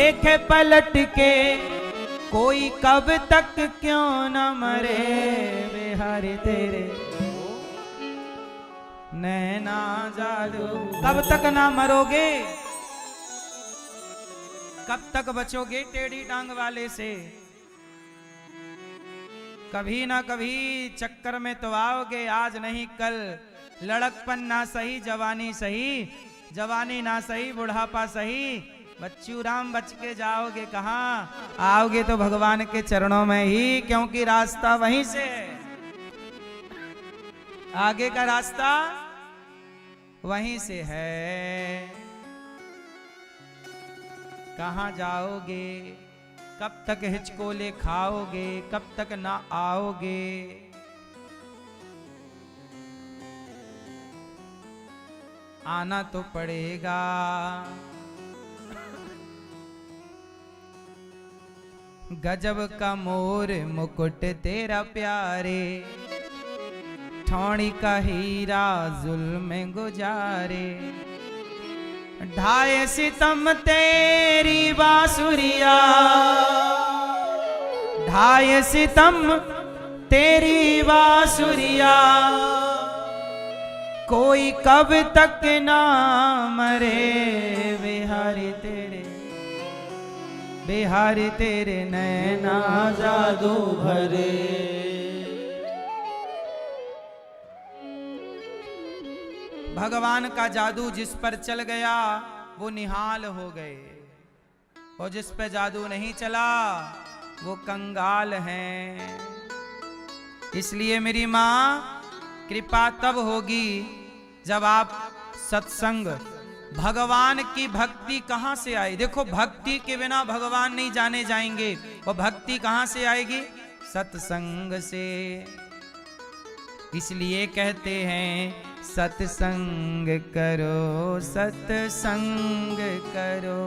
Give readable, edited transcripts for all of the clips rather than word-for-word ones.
देखे पलट के कोई कब तक क्यों न मरे, बिहारी तेरे नैना जादू। कब तक ना मरोगे, कब तक बचोगे टेढ़ी टांग वाले से? कभी ना कभी चक्कर में तो आओगे, आज नहीं कल। लड़कपन ना सही जवानी सही, जवानी ना सही बुढ़ापा सही। बच्चू राम बच के जाओगे कहाँ? आओगे तो भगवान के चरणों में ही, क्योंकि रास्ता वहीं से है। आगे का रास्ता वहीं से है। कहाँ जाओगे, कब तक हिचकोले खाओगे, कब तक ना आओगे? आना तो पड़ेगा। गजब का मोर मुकुट तेरा प्यारे, ठौड़ी का हीरा जुल्म गुजारे। ढाए सितम तेरी बांसुरिया, ढाए सितम तेरी बांसुरिया। कोई कब तक ना मरे, बिहारी तेरे, बिहारी तेरे नैना जादू भरे। भगवान का जादू जिस पर चल गया वो निहाल हो गए, और जिस पे जादू नहीं चला वो कंगाल हैं। इसलिए मेरी माँ, कृपा तब होगी जब आप सत्संग, भगवान की भक्ति कहाँ से आई? देखो, भक्ति के बिना भगवान नहीं जाने जाएंगे। वो भक्ति कहाँ से आएगी? सत्संग से। इसलिए कहते हैं सत्संग करो, सत्संग करो,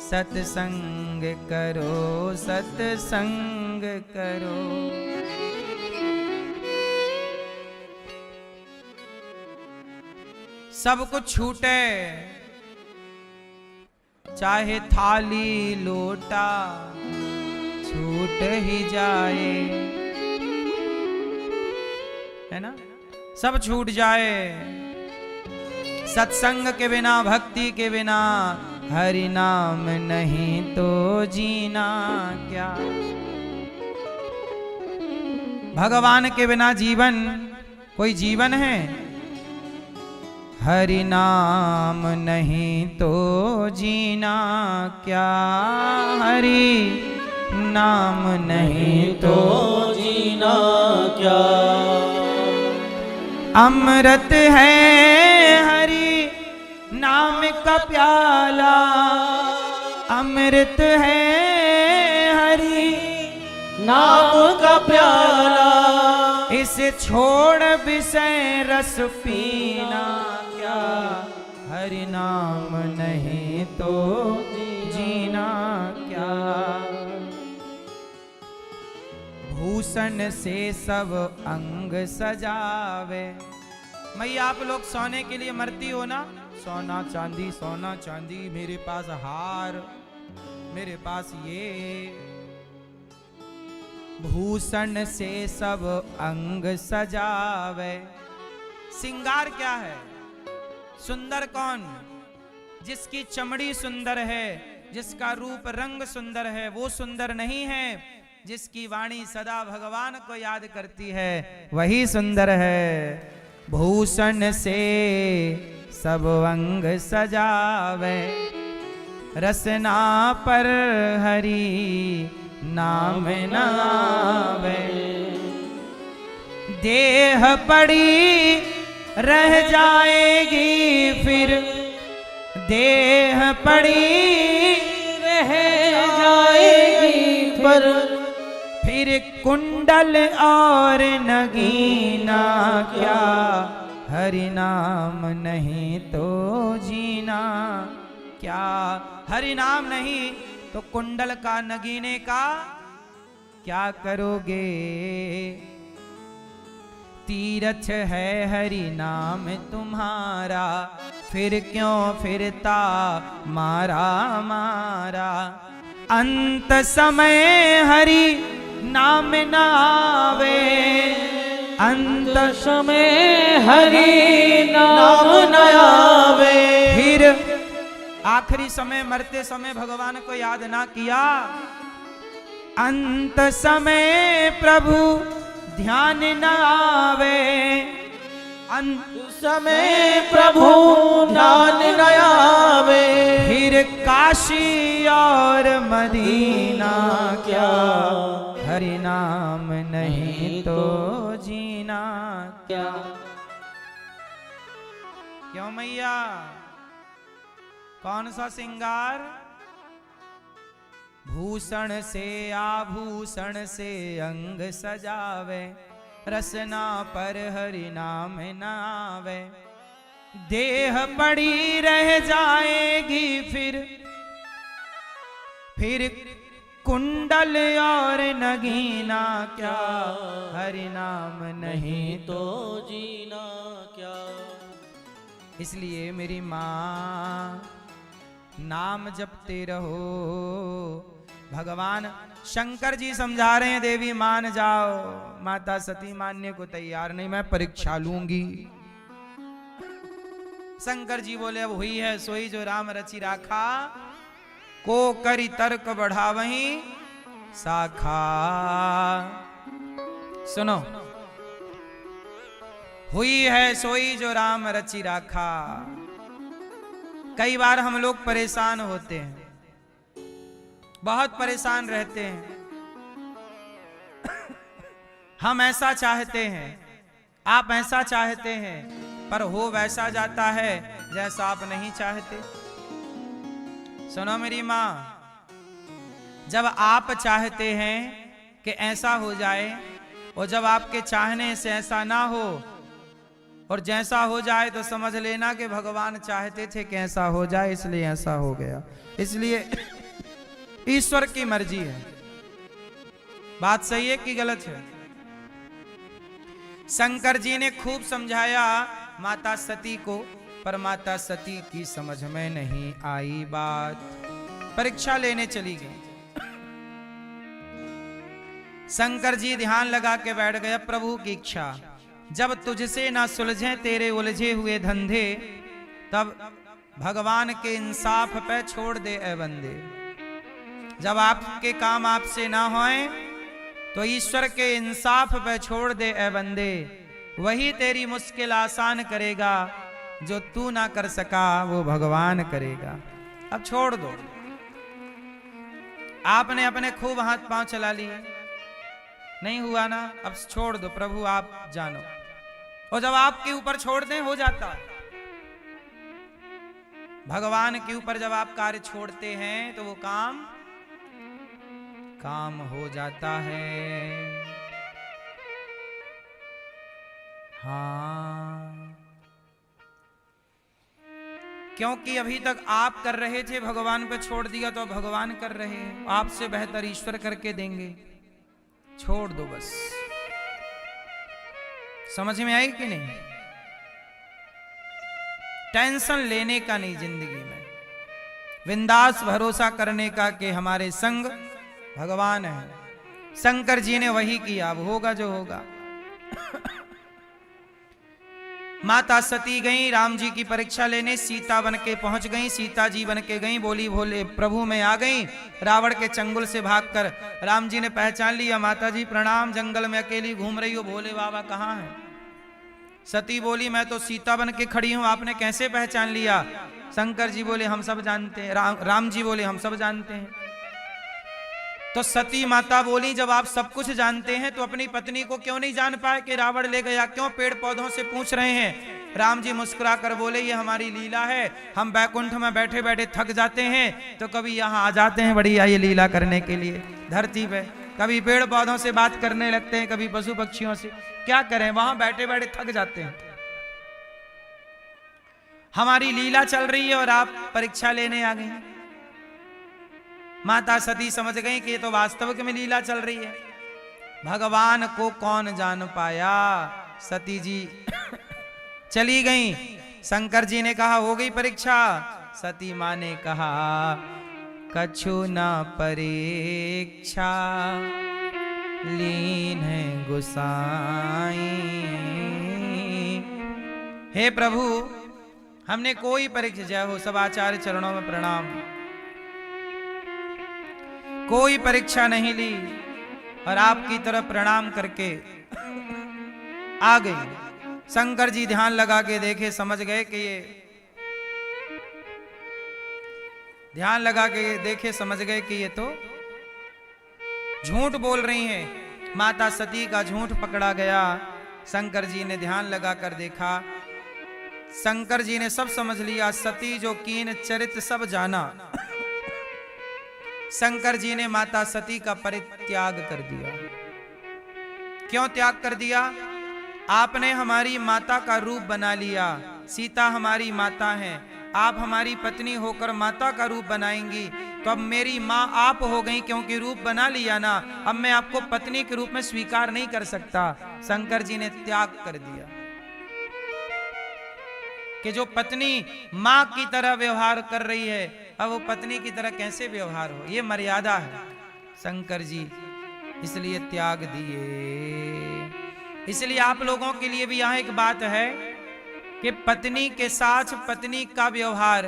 सत्संग करो, सत्संग करो। सब कुछ छूटे, चाहे थाली लोटा छूट ही जाए, है ना? सब छूट जाए। सत्संग के बिना, भक्ति के बिना, हरि नाम नहीं तो जीना क्या? भगवान के बिना जीवन कोई जीवन है? हरि नाम नहीं तो जीना क्या? हरि नाम नहीं तो जीना क्या? अमृत है हरि नाम का प्याला, अमृत है हरि नाम का प्याला। इसे छोड़ विषय रस पीना क्या? हरि नाम नहीं तो जीना क्या? भूषण से सब अंग सजावे। मैया, आप लोग सोने के लिए मरती हो ना? सोना चांदी, सोना चांदी, मेरे पास हार, मेरे पास ये। भूषण से सब अंग सजावे। सिंगार क्या है? सुंदर कौन? जिसकी चमड़ी सुंदर है, जिसका रूप रंग सुंदर है, वो सुंदर नहीं है। जिसकी वाणी सदा भगवान को याद करती है वही सुंदर है। भूषण से सब अंग सजावे, रसना पर हरि नाम नावे। देह पड़ी रह जाएगी फिर, देह पड़ी रह जाएगी पर, फिर कुंडल और नगीना क्या? हरि नाम नहीं तो जीना क्या? हरि नाम नहीं तो कुंडल का, नगीने का क्या करोगे? तीरथ है हरि नाम तुम्हारा, फिर क्यों फिरता मारा मारा। अंत समय हरि नाम न आवे, अंत समय हरि नाम न आवे। फिर आखिरी समय मरते समय भगवान को याद ना किया। अंत समय प्रभु ध्यान न आवे, अंत समय प्रभु ध्यान न आवे। फिर काशी और मदीना क्या, हरि नाम नहीं तो जीना क्या। क्यों मैया, कौन सा सिंगार? भूषण से आभूषण से अंग सजावे, रसना पर हरि नाम न आवे। देह पड़ी रह जाएगी फिर कुंडल और नगीना क्या, हरि नाम नहीं तो जीना क्या। इसलिए मेरी माँ नाम जपते रहो। भगवान शंकर जी समझा रहे हैं, देवी मान जाओ। माता सती मानने को तैयार नहीं, मैं परीक्षा लूंगी। शंकर जी बोले अब हुई है सोई जो राम रचि राखा, को करी तर्क बढ़ा वहीं शाखा। सुनो, हुई है सोई जो राम रचि राखा। कई बार हम लोग परेशान होते हैं, बहुत परेशान रहते हैं। हम ऐसा चाहते हैं, आप ऐसा चाहते हैं, पर हो वैसा जाता है जैसा आप नहीं चाहते। सुनो मेरी माँ, जब आप चाहते हैं कि ऐसा हो जाए, और जब आपके चाहने से ऐसा ना हो, और जैसा हो जाए तो समझ लेना कि भगवान चाहते थे कि ऐसा हो जाए, इसलिए ऐसा हो गया। इसलिए ईश्वर की मर्जी है। बात सही है कि गलत है? शंकर जी ने खूब समझाया माता सती को, पर माता सती की समझ में नहीं आई बात। परीक्षा लेने चली गई। शंकर जी ध्यान लगा के बैठ गए। प्रभु की इच्छा, जब तुझसे ना सुलझे तेरे उलझे हुए धंधे, तब भगवान के इंसाफ पे छोड़ दे ए बंदे। जब आपके काम आपसे ना होए तो ईश्वर के इंसाफ पे छोड़ दे ए बंदे। वही तेरी मुश्किल आसान करेगा, जो तू ना कर सका वो भगवान करेगा। अब छोड़ दो। आपने अपने खूब हाथ पांव चला लिए, नहीं हुआ ना, अब छोड़ दो, प्रभु आप जानो। और जब आपके ऊपर छोड़ दें हो जाता है। भगवान के ऊपर जब आप कार्य छोड़ते हैं तो वो काम हो जाता है। हाँ, क्योंकि अभी तक आप कर रहे थे, भगवान पे छोड़ दिया तो भगवान कर रहे हैं। आपसे बेहतर ईश्वर करके देंगे। छोड़ दो बस। समझ में आई कि नहीं? टेंशन लेने का नहीं जिंदगी में, बिंदास भरोसा करने का कि हमारे संग भगवान है। शंकर जी ने वही किया, अब होगा जो होगा। माता सती गई राम जी की परीक्षा लेने, सीता बन के पहुंच गई। सीता जी बन के गई, बोली भोले प्रभु में आ गई। रावण के चंगुल से भागकर राम जी ने पहचान लिया। माता जी प्रणाम, जंगल में अकेली घूम रही हो, भोले बाबा कहाँ हैं? सती बोली मैं तो सीता बन के खड़ी हूं, आपने कैसे पहचान लिया? शंकर जी बोले हम सब जानते हैं। राम जी बोले हम सब जानते हैं। तो सती माता बोली जब आप सब कुछ जानते हैं तो अपनी पत्नी को क्यों नहीं जान पाए कि रावण ले गया? क्यों पेड़ पौधों से पूछ रहे हैं? राम जी मुस्कुरा कर बोले ये हमारी लीला है। हम बैकुंठ में बैठे बैठे थक जाते हैं तो कभी यहाँ आ जाते हैं बढ़िया ये लीला करने के लिए धरती पे। कभी पेड़ पौधों से बात करने लगते हैं, कभी पशु पक्षियों से। क्या करें, वहां बैठे बैठे थक जाते हैं। हमारी लीला चल रही है और आप परीक्षा लेने आ गई। माता सती समझ गई कि ये तो वास्तविक में लीला चल रही है। भगवान को कौन जान पाया? सती जी चली गई। शंकर जी ने कहा हो गई परीक्षा। सती मां ने कहा कछु न परीक्षा लीन है गुसाई। हे प्रभु हमने कोई परीक्षा, जय हो सब आचार्य चरणों में प्रणाम, कोई परीक्षा नहीं ली और आपकी तरफ प्रणाम करके आ गई। शंकर जी ध्यान लगा के देखे, समझ गए कि ये, ध्यान लगा के देखे समझ गए कि ये तो झूठ बोल रही हैं। माता सती का झूठ पकड़ा गया। शंकर जी ने ध्यान लगा कर देखा, शंकर जी ने सब समझ लिया। सती जो कीन चरित सब जाना। शंकर जी ने माता सती का परित्याग कर दिया। क्यों त्याग कर दिया? आपने हमारी माता का रूप बना लिया, सीता हमारी माता है, आप हमारी पत्नी होकर माता का रूप बनाएंगी तो अब मेरी माँ आप हो गई, क्योंकि रूप बना लिया ना, अब मैं आपको पत्नी के रूप में स्वीकार नहीं कर सकता। शंकर जी ने त्याग कर दिया कि जो पत्नी माँ की तरह व्यवहार कर रही है, अब वो पत्नी की तरह कैसे व्यवहार हो, ये मर्यादा है। शंकर जी इसलिए त्याग दिए। इसलिए आप लोगों के लिए भी यहां एक बात है कि पत्नी के साथ पत्नी का व्यवहार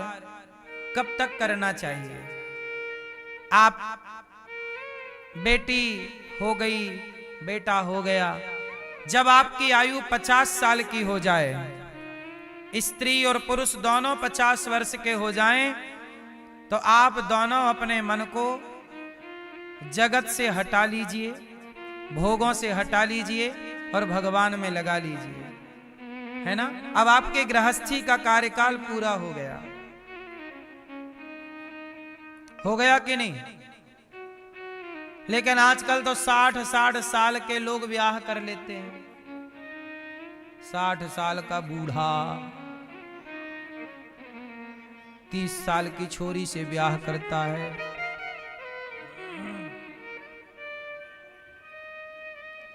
कब तक करना चाहिए। आप बेटी हो गई, बेटा हो गया, जब आपकी आयु 50 साल की हो जाए, स्त्री और पुरुष दोनों 50 वर्ष के हो जाएं, तो आप दोनों अपने मन को जगत से हटा लीजिए, भोगों से हटा लीजिए और भगवान में लगा लीजिए, है ना। अब आपके गृहस्थी का कार्यकाल पूरा हो गया, हो गया कि नहीं? लेकिन आजकल तो 60-60 साल के लोग ब्याह कर लेते हैं। 60 साल का बूढ़ा 30 साल की छोरी से ब्याह करता है।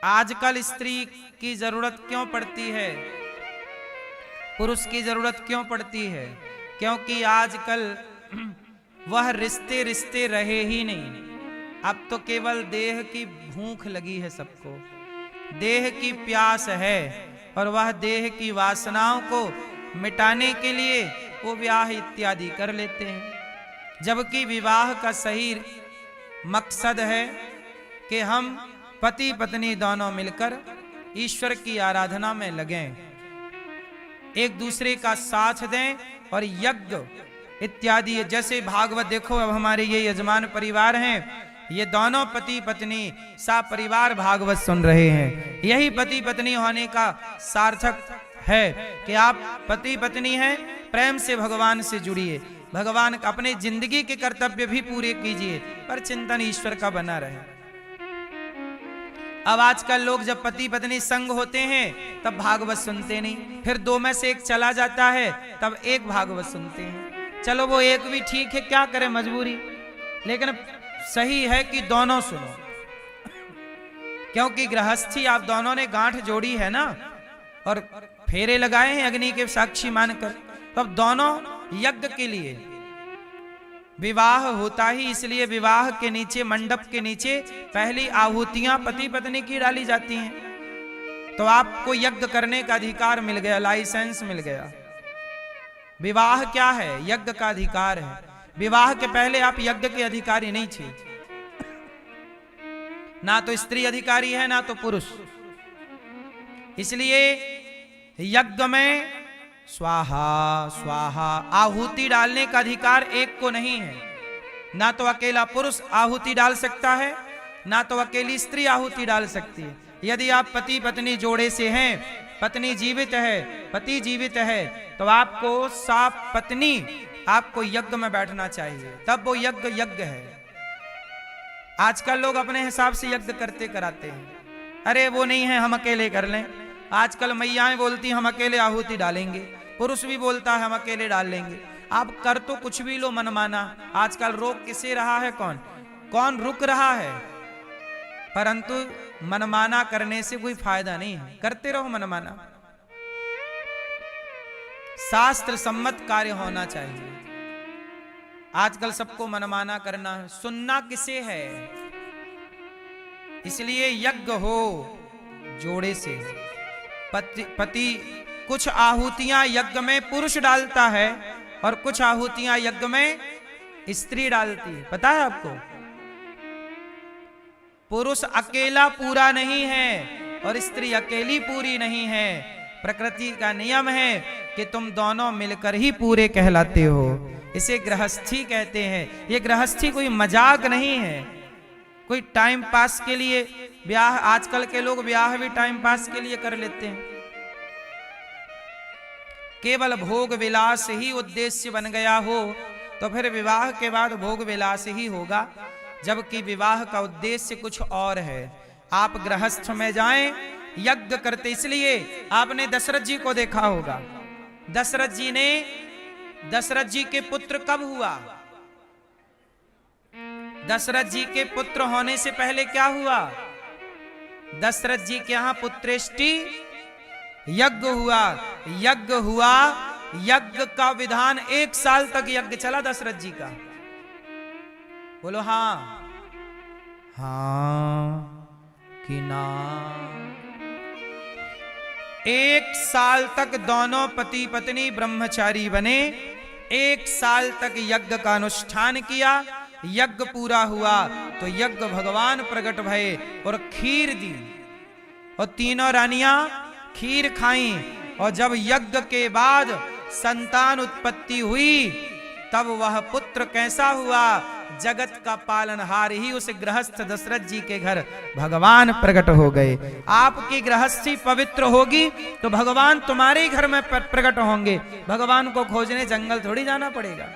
आजकल स्त्री की जरूरत क्यों पड़ती है, पुरुष की जरूरत क्यों पड़ती है? क्योंकि आजकल वह रिश्ते रिश्ते रहे ही नहीं। अब तो केवल देह की भूख लगी है सबको, देह की प्यास है, और वह देह की वासनाओं को मिटाने के लिए वो ब्याह इत्यादि कर लेते हैं। जबकि विवाह का सही मकसद है कि हम पति पत्नी दोनों मिलकर ईश्वर की आराधना में लगें, एक दूसरे का साथ दें और यज्ञ इत्यादि। जैसे भागवत देखो, अब हमारे ये यजमान परिवार हैं, ये दोनों पति पत्नी सा परिवार भागवत सुन रहे हैं। यही पति पत्नी होने का सार्थक है कि आप पति पत्नी हैं, प्रेम से भगवान से जुड़िए, भगवान अपने जिंदगी के कर्तव्य भी पूरे कीजिए, पर चिंतन ईश्वर का बना रहे। अब आजकल लोग जब पति पत्नी संग होते हैं तब भागवत सुनते नहीं, फिर दो में से एक चला जाता है तब एक भागवत सुनते हैं। चलो वो एक भी ठीक है, क्या करें मजबूरी, लेकिन सही है कि दोनों सुनो, क्योंकि गृहस्थी आप दोनों ने गांठ जोड़ी है ना, और फेरे लगाए हैं अग्नि के साक्षी मानकर, तब दोनों यज्ञ के लिए विवाह होता ही। इसलिए विवाह के नीचे, मंडप के नीचे पहली आहुतियां पति पत्नी की डाली जाती हैं। तो आपको यज्ञ करने का अधिकार मिल गया, लाइसेंस मिल गया। विवाह क्या है? यज्ञ का अधिकार है। विवाह के पहले आप यज्ञ के अधिकारी नहीं थे, ना तो स्त्री अधिकारी है ना तो पुरुष। इसलिए यज्ञ में स्वाहा स्वाहा आहुति डालने का अधिकार एक को नहीं है। ना तो अकेला पुरुष आहुति डाल सकता है, ना तो अकेली स्त्री आहुति डाल सकती है। यदि आप पति पत्नी जोड़े से हैं, पत्नी जीवित है, पति जीवित है, तो आपको साफ पत्नी आपको यज्ञ में बैठना चाहिए, तब वो यज्ञ यज्ञ है। आजकल लोग अपने हिसाब से यज्ञ करते कराते हैं, अरे वो नहीं है हम अकेले कर लें। आजकल मैयाएं बोलती हम अकेले आहुति डालेंगे, पुरुष भी बोलता है हम अकेले डाल लेंगे। आप कर तो कुछ भी लो मनमाना। आजकल रोक किसे रहा है? कौन रुक रहा है? परंतु मनमाना करने से कोई फायदा नहीं है, करते रहो मनमाना। शास्त्र सम्मत कार्य होना चाहिए। आजकल सबको मनमाना करना है, सुनना किसे है। इसलिए यज्ञ हो जोड़े से। पति कुछ आहुतियां यज्ञ में पुरुष डालता है और कुछ आहुतियां यज्ञ में स्त्री डालती है, पता है आपको। पुरुष अकेला पूरा नहीं है और स्त्री अकेली पूरी नहीं है। प्रकृति का नियम है कि तुम दोनों मिलकर ही पूरे कहलाते हो। इसे गृहस्थी कहते हैं। ये गृहस्थी कोई मजाक नहीं है, कोई टाइम पास के लिए ब्याह। आजकल के लोग ब्याह भी टाइम पास के लिए कर लेते हैं। केवल भोग विलास ही उद्देश्य बन गया हो तो फिर विवाह के बाद भोग विलास ही होगा, जबकि विवाह का उद्देश्य कुछ और है। आप गृहस्थ में जाएं, यज्ञ करते। इसलिए आपने दशरथ जी को देखा होगा। दशरथ जी के पुत्र कब हुआ? दशरथ जी के पुत्र होने से पहले क्या हुआ? दशरथ जी के यहां पुत्रेष्टि यज्ञ हुआ। यज्ञ हुआ, यज्ञ का विधान 1 साल तक यज्ञ चला दशरथ जी का। बोलो हाँ, हाँ कि ना। 1 साल तक दोनों पति पत्नी ब्रह्मचारी बने। 1 साल तक यज्ञ का अनुष्ठान किया। यज्ञ पूरा हुआ तो यज्ञ भगवान प्रकट भये और खीर दी, और तीनों रानियां खीर खाई। और जब यज्ञ के बाद संतान उत्पत्ति हुई तब वह पुत्र कैसा हुआ? जगत का पालनहार ही उस गृहस्थ दशरथ जी के घर भगवान प्रकट हो गए। आपकी गृहस्थी पवित्र होगी तो भगवान तुम्हारे घर में प्रकट होंगे। भगवान को खोजने जंगल थोड़ी जाना पड़ेगा।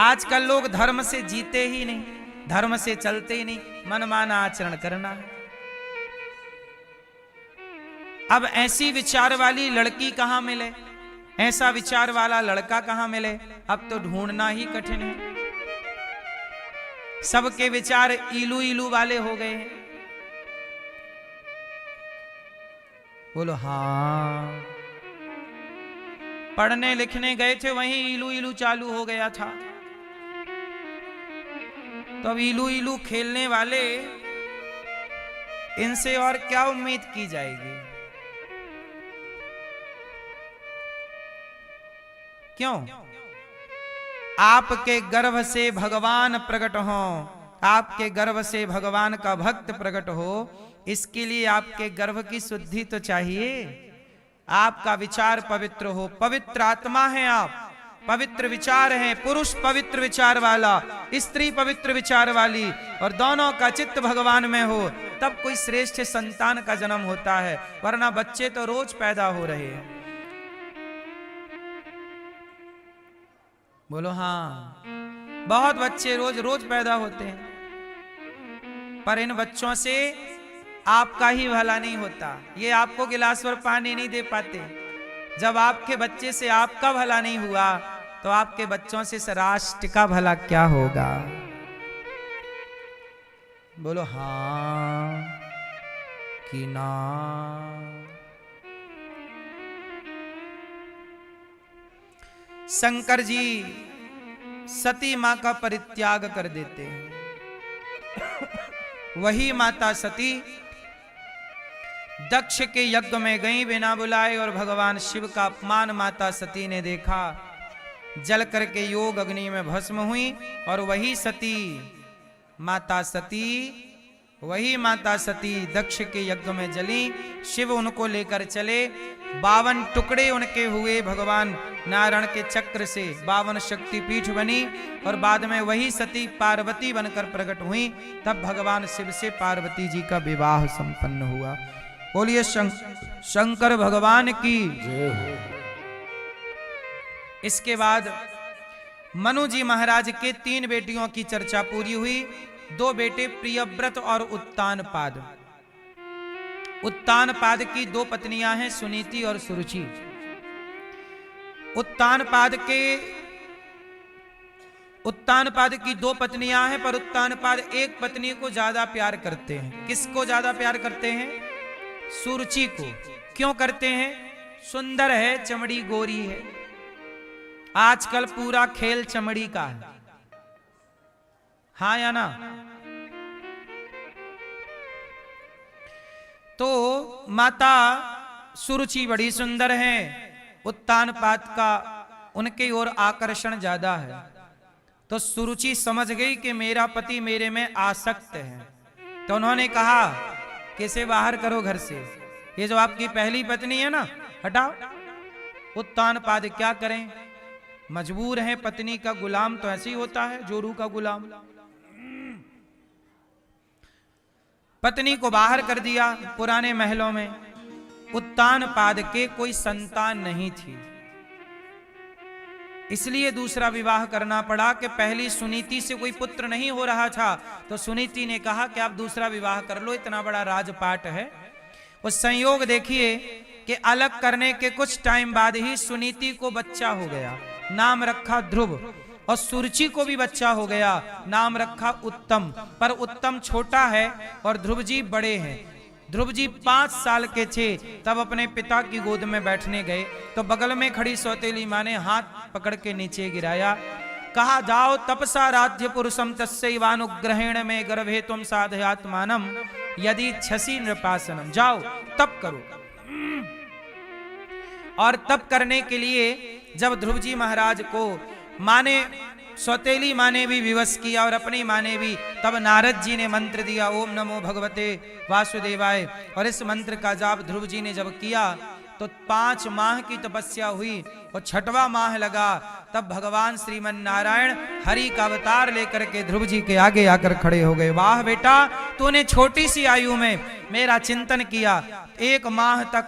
आजकल लोग धर्म से जीते ही नहीं, धर्म से चलते ही नहीं, मनमाना आचरण करना है। अब ऐसी विचार वाली लड़की कहां मिले, ऐसा विचार वाला लड़का कहां मिले? अब तो ढूंढना ही कठिन है। सबके विचार इलू इलू वाले हो गए हैं। बोलो हाँ। पढ़ने लिखने गए थे, वहीं इलू इलू चालू हो गया था। तो अब इलू इलू खेलने वाले, इनसे और क्या उम्मीद की जाएगी? क्यों? आपके गर्भ से भगवान प्रकट हो, आपके गर्भ से भगवान का भक्त प्रकट हो, इसके लिए आपके गर्भ की शुद्धि तो चाहिए। आपका विचार पवित्र हो। पवित्र आत्मा है आप, पवित्र विचार हैं। पुरुष पवित्र विचार वाला, स्त्री पवित्र विचार वाली, और दोनों का चित्त भगवान में हो, तब कोई श्रेष्ठ संतान का जन्म होता है। वरना बच्चे तो रोज पैदा हो रहे हैं। बोलो हाँ। बहुत बच्चे रोज रोज पैदा होते हैं, पर इन बच्चों से आपका ही भला नहीं होता। ये आपको गिलास भर पानी नहीं दे पाते। जब आपके बच्चे से आपका भला नहीं हुआ तो आपके बच्चों से राष्ट्र का भला क्या होगा? बोलो हाँ कि ना। शंकर जी सती मां का परित्याग कर देते हैं। वही माता सती दक्ष के यज्ञ में गई बिना बुलाए, और भगवान शिव का अपमान माता सती ने देखा। जल करके योग अग्नि में भस्म हुई, और वही माता सती दक्ष के यज्ञ में जली। शिव उनको लेकर चले। 52 टुकड़े उनके हुए। भगवान नारायण के चक्र से 52 शक्तिपीठ बनी, और बाद में वही सती पार्वती बनकर प्रकट हुई। तब भगवान शिव से पार्वती जी का विवाह संपन्न हुआ। बोलिए शंकर भगवान की जय हो। इसके बाद मनु जी महाराज के 3 बेटियों की चर्चा पूरी हुई। 2 बेटे प्रियव्रत और उत्तानपाद। उत्तानपाद की 2 पत्नियां हैं, सुनीति और सुरुचि। उत्तानपाद की 2 पत्नियां हैं, पर उत्तानपाद एक पत्नी को ज्यादा प्यार करते हैं। किसको ज्यादा प्यार करते हैं? सुरुचि को। क्यों करते हैं? सुंदर है, चमड़ी गोरी है। आजकल पूरा खेल चमड़ी का है, हाँ या ना? तो माता सुरुचि बड़ी सुंदर है, उत्तानपाद का उनके ओर आकर्षण ज्यादा है। तो सुरुचि समझ गई कि मेरा पति मेरे में आसक्त है, तो उन्होंने कहा कि इसे बाहर करो घर से, ये जो आपकी पहली पत्नी है ना, हटाओ। उत्तानपाद क्या करें, मजबूर हैं, पत्नी का गुलाम तो ऐसे ही होता है, जोरू का गुलाम। पत्नी को बाहर कर दिया पुराने महलों में। उत्तानपाद के कोई संतान नहीं थी, इसलिए दूसरा विवाह करना पड़ा कि पहली सुनीति से कोई पुत्र नहीं हो रहा था। तो सुनीति ने कहा कि आप दूसरा विवाह कर लो, इतना बड़ा राजपाट है। उस संयोग देखिए कि अलग करने के कुछ टाइम बाद ही सुनीति को बच्चा हो गया, नाम रखा ध्रुव। और सुरुचि को भी बच्चा हो गया, नाम रखा उत्तम। पर उत्तम छोटा है और ध्रुव जी बड़े हैं। ध्रुव जी 5 साल के थे तब अपने पिता की गोद में बैठने गए, तो बगल में खड़ी सौतेली माँ ने हाथ पकड़ के नीचे गिराया, कहा जाओ तपसा राज्य पुरुषम तस्यैवानुग्रहेण में गर्भे तुम साधयात्मानम यदि छसी नृपासनम। जाओ तप करो। और तप करने के लिए जब ध्रुव जी महाराज को माँ ने, सौतेली माँ ने भी विवश किया और अपनी माँ ने भी, तब नारद जी ने मंत्र दिया, ओम नमो भगवते वासुदेवाय। और इस मंत्र का जाप ध्रुव जी ने जब किया तो 5 माह की तपस्या हुई और 6वां माह लगा, तब भगवान श्रीमन नारायण हरि का अवतार लेकर के ध्रुव जी के आगे आकर खड़े हो गए। वाह बेटा, तूने छोटी सी आयु में मेरा चिंतन किया। 1 माह तक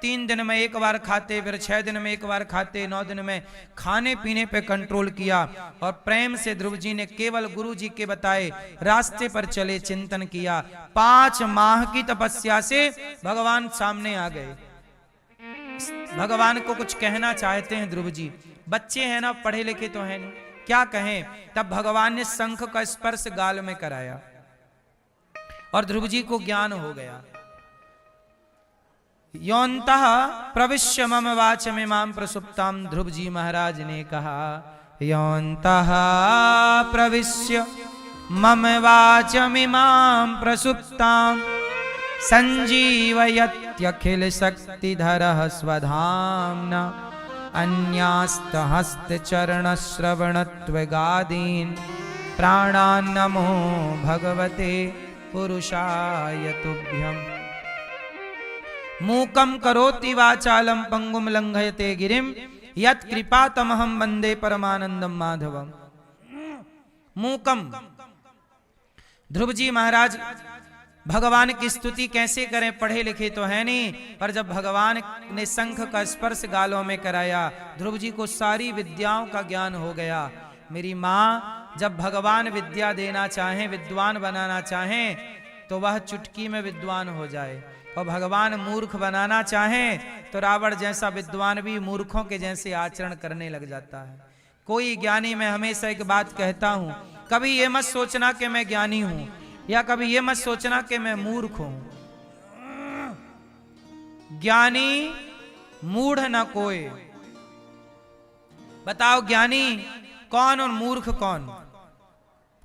3 दिन में 1 बार खाते, फिर 6 दिन में 1 बार खाते, 9 दिन में खाने पीने पे कंट्रोल किया। और प्रेम से ध्रुव जी ने केवल गुरु जी के बताए रास्ते पर चले, चिंतन किया। 5 माह की तपस्या से भगवान सामने आ गए। भगवान को कुछ कहना चाहते हैं ध्रुव जी, बच्चे हैं ना, पढ़े लिखे तो हैं नहीं, क्या कहें। तब भगवान ने शंख का स्पर्श गाल में कराया और ध्रुव जी को ज्ञान हो गया। योन्तः प्रविश्य मम वाचमिमां प्रसुप्तां, ध्रुव जी महाराज ने कहा, योन्तः प्रविश्य मम वाचमिमां प्रसुप्तां संजीवयत्यखिल शक्तिधरः स्वधाम्ना अन्यास्तहस्तचरणश्रवणत्वगादीन् प्राणान् नमो भगवते पुरुषाय तुभ्यम्। मूकं करोति वाचालं पंगुं लंघयते गिरिं यत्कृपातमहं वन्दे परमानंदं माधवम। मूकम, ध्रुव जी महाराज भगवान की स्तुति कैसे करें, पढ़े लिखे तो है नहीं, पर जब भगवान ने शंख का स्पर्श गालों में कराया, ध्रुव जी को सारी विद्याओं का ज्ञान हो गया। मेरी माँ जब भगवान विद्या देना चाहें, विद्वान बनाना चाहें, तो वह चुटकी में विद्वान हो जाए। और भगवान मूर्ख बनाना चाहें तो रावण जैसा विद्वान भी मूर्खों के जैसे आचरण करने लग जाता है। कोई ज्ञानी, मैं हमेशा एक बात कहता हूं, कभी ये मत सोचना कि मैं ज्ञानी हूं, या कभी ये मत सोचना कि मैं मूर्ख हूं। ज्ञानी मूढ़ न कोई। बताओ ज्ञानी कौन और मूर्ख कौन?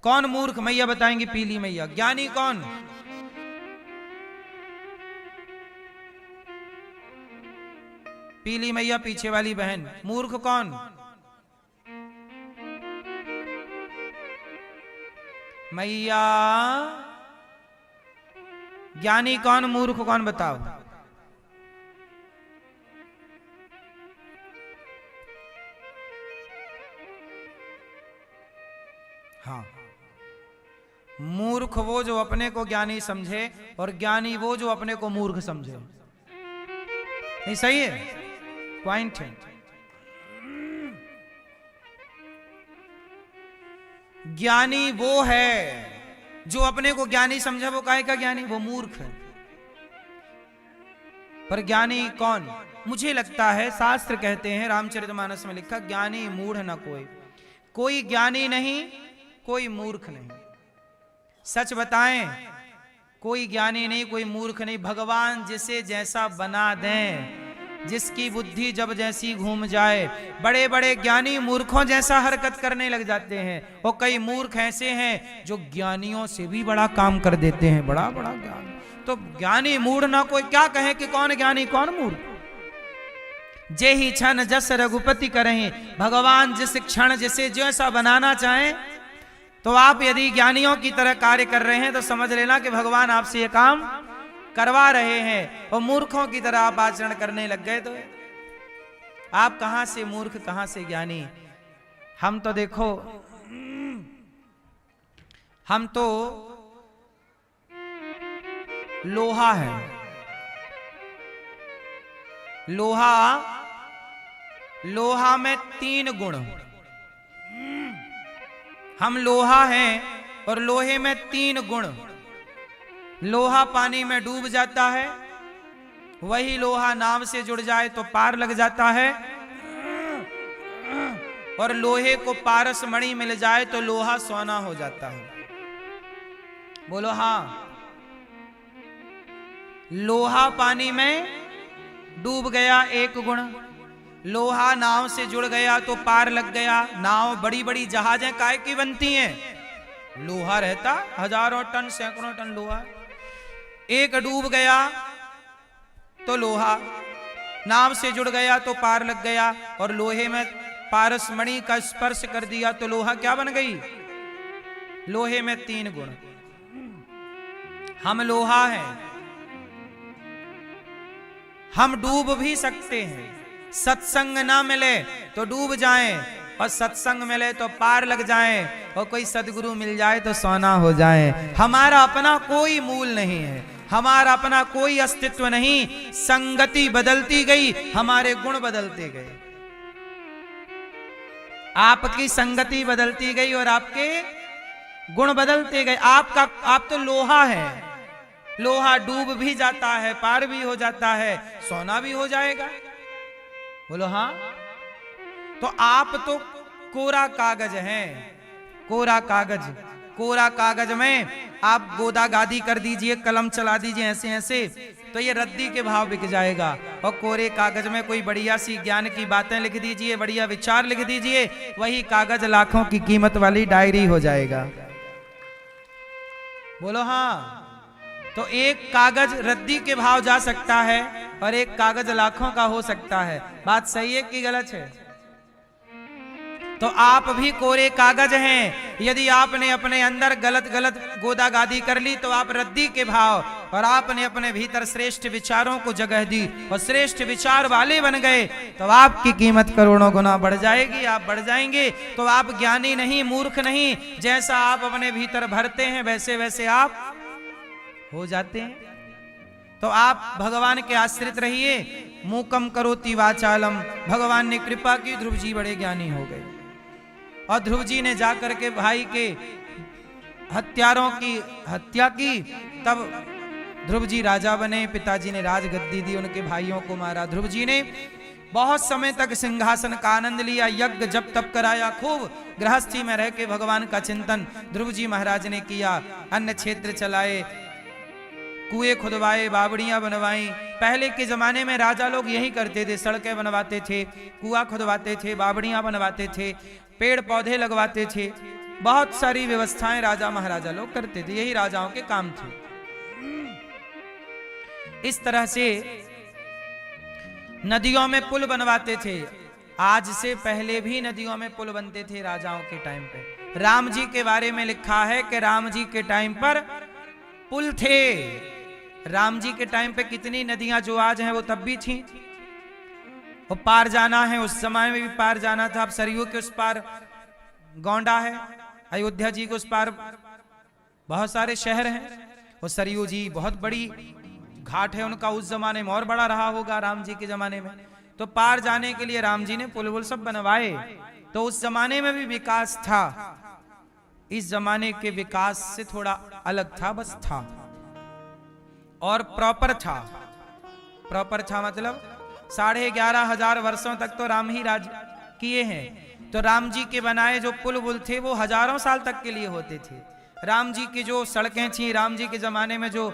कौन मूर्ख? मैया बताएंगी, पीली मैया। ज्ञानी कौन? पीली मैया पीछे वाली बहन। मूर्ख कौन? मैया। ज्ञानी कौन, मूर्ख कौन? बताओ। हाँ, मूर्ख वो जो अपने को ज्ञानी समझे, और ज्ञानी वो जो अपने को मूर्ख समझे। नहीं सही है? पॉइंट है। ज्ञानी वो है जो अपने को ज्ञानी समझे, वो काहे का ज्ञानी? वो मूर्ख है। पर ज्ञानी कौन? मुझे लगता है शास्त्र कहते हैं, रामचरितमानस में लिखा, ज्ञानी मूढ़ न कोई। कोई ज्ञानी नहीं, कोई मूर्ख नहीं। सच बताएं, कोई ज्ञानी नहीं, कोई मूर्ख नहीं। भगवान जिसे जैसा बना दें जिसकी बुद्धि जब जैसी घूम जाए। बड़े बड़े ज्ञानी मूर्खों जैसा हरकत करने लग जाते हैं, और कई मूर्ख ऐसे हैं जो ज्ञानियों से भी बड़ा काम कर देते हैं, बड़ा बड़ा ज्ञान। तो ज्ञानी मूढ़ ना कोई क्या कहे कि कौन ज्ञानी कौन मूढ़। जे ही क्षण जस रघुपति करें, भगवान जिस क्षण जिसे जैसा बनाना चाहें। तो आप यदि ज्ञानियों की तरह कार्य कर रहे हैं तो समझ लेना कि भगवान आपसे ये काम करवा रहे हैं, और मूर्खों की तरह आप आचरण करने लग गए तो आप कहां से मूर्ख कहां से ज्ञानी। हम तो देखो, हम तो लोहा है, लोहा में 3 गुण। हम लोहा हैं और लोहे में 3 गुण। लोहा पानी में डूब जाता है, वही लोहा नाव से जुड़ जाए तो पार लग जाता है, और लोहे को पारस मणि मिल जाए तो लोहा सोना हो जाता है। बोलो हाँ। लोहा पानी में डूब गया 1 गुण, लोहा नाव से जुड़ गया तो पार लग गया। नाव बड़ी बड़ी जहाजें काय की बनती हैं, लोहा रहता, हजारों टन सैकड़ों टन लोहा। एक डूब गया तो लोहा नाव से जुड़ गया तो पार लग गया, और लोहे में पारस मणि का स्पर्श कर दिया तो लोहा क्या बन गई, लोहे में 3 गुण। हम लोहा हैं, हम डूब भी सकते हैं। सत्संग ना मिले तो डूब जाएं, और सत्संग मिले तो पार लग जाएं, और कोई सदगुरु मिल जाए तो सोना हो जाए। हमारा अपना कोई मूल नहीं है, हमारा अपना कोई अस्तित्व नहीं। संगति बदलती गई, हमारे गुण बदलते गए। आपकी संगति बदलती गई और आपके गुण बदलते गए। आप तो लोहा है, लोहा डूब भी जाता है, पार भी हो जाता है, सोना भी हो जाएगा। बोलो हाँ। तो आप तो कोरा कागज हैं, कोरा कागज। कोरा कागज में आप गोदा गादी कर दीजिए, कलम चला दीजिए ऐसे ऐसे, तो ये रद्दी के भाव बिक जाएगा। और कोरे कागज में कोई बढ़िया सी ज्ञान की बातें लिख दीजिए, बढ़िया विचार लिख दीजिए, वही कागज लाखों की कीमत वाली डायरी हो जाएगा। बोलो हाँ। तो एक कागज रद्दी के भाव जा सकता है और एक कागज लाखों का हो सकता है। बात सही है कि गलत है? तो आप भी कोरे कागज हैं। यदि आपने अपने अंदर गलत गलत गोदागादी कर ली तो आप रद्दी के भाव, और आपने अपने भीतर श्रेष्ठ विचारों को जगह दी और श्रेष्ठ विचार वाले बन गए तो आपकी कीमत करोड़ों गुना बढ़ जाएगी, आप बढ़ जाएंगे। तो आप ज्ञानी नहीं, मूर्ख नहीं, जैसा आप अपने भीतर भरते हैं वैसे वैसे आप हो जाते हैं। तो आप भगवान के आश्रित रहिए। मूकम करोति वाचालम, भगवान ने कृपा की, ध्रुव जी बड़े ज्ञानी हो गए। और ध्रुव जी ने जाकर के भाई के हत्यारों की हत्या की, तब ध्रुव जी राजा बने। पिताजी ने राजगद्दी दी, उनके भाइयों को मारा। ध्रुव जी ने बहुत समय तक सिंहासन का आनंद लिया, यज्ञ जप तप कराया, खूब गृहस्थी में रह के भगवान का चिंतन ध्रुव जी महाराज ने किया। अन्य क्षेत्र चलाए, कुएं खुदवाए, बावड़ियां बनवाई। पहले के जमाने में राजा लोग यही करते थे, सड़कें बनवाते थे, कुआं खुदवाते थे, बावड़ियां बनवाते थे, पेड़ पौधे लगवाते थे, बहुत सारी व्यवस्थाएं राजा महाराजा लोग करते थे, यही राजाओं के काम थे। इस तरह से नदियों में पुल बनवाते थे। आज से पहले भी नदियों में पुल बनते थे राजाओं के टाइम पे। राम जी के बारे में लिखा है कि राम जी के टाइम पर पुल थे। राम जी के टाइम पे कितनी नदियां जो आज हैं वो तब भी थी। वो पार जाना है, उस समय में भी पार जाना था। अब सरयू के उस पार गोंडा है, अयोध्या जी के उस पार बहुत सारे शहर हैं। वो सरयू जी बहुत बड़ी घाट है उनका, उस जमाने में और बड़ा रहा होगा राम जी के जमाने में। तो पार जाने के लिए राम जी ने पुल वुल सब बनवाए। तो उस जमाने में भी विकास था, इस जमाने के विकास से थोड़ा अलग था, बस था। और प्रॉपर था। प्रॉपर था मतलब 11,500 वर्षों तक तो राम ही राज किए हैं। तो राम जी के बनाए जो पुल वुल थे वो हजारों साल तक के लिए होते थे। राम जी की जो सड़कें थी, राम जी के जमाने में जो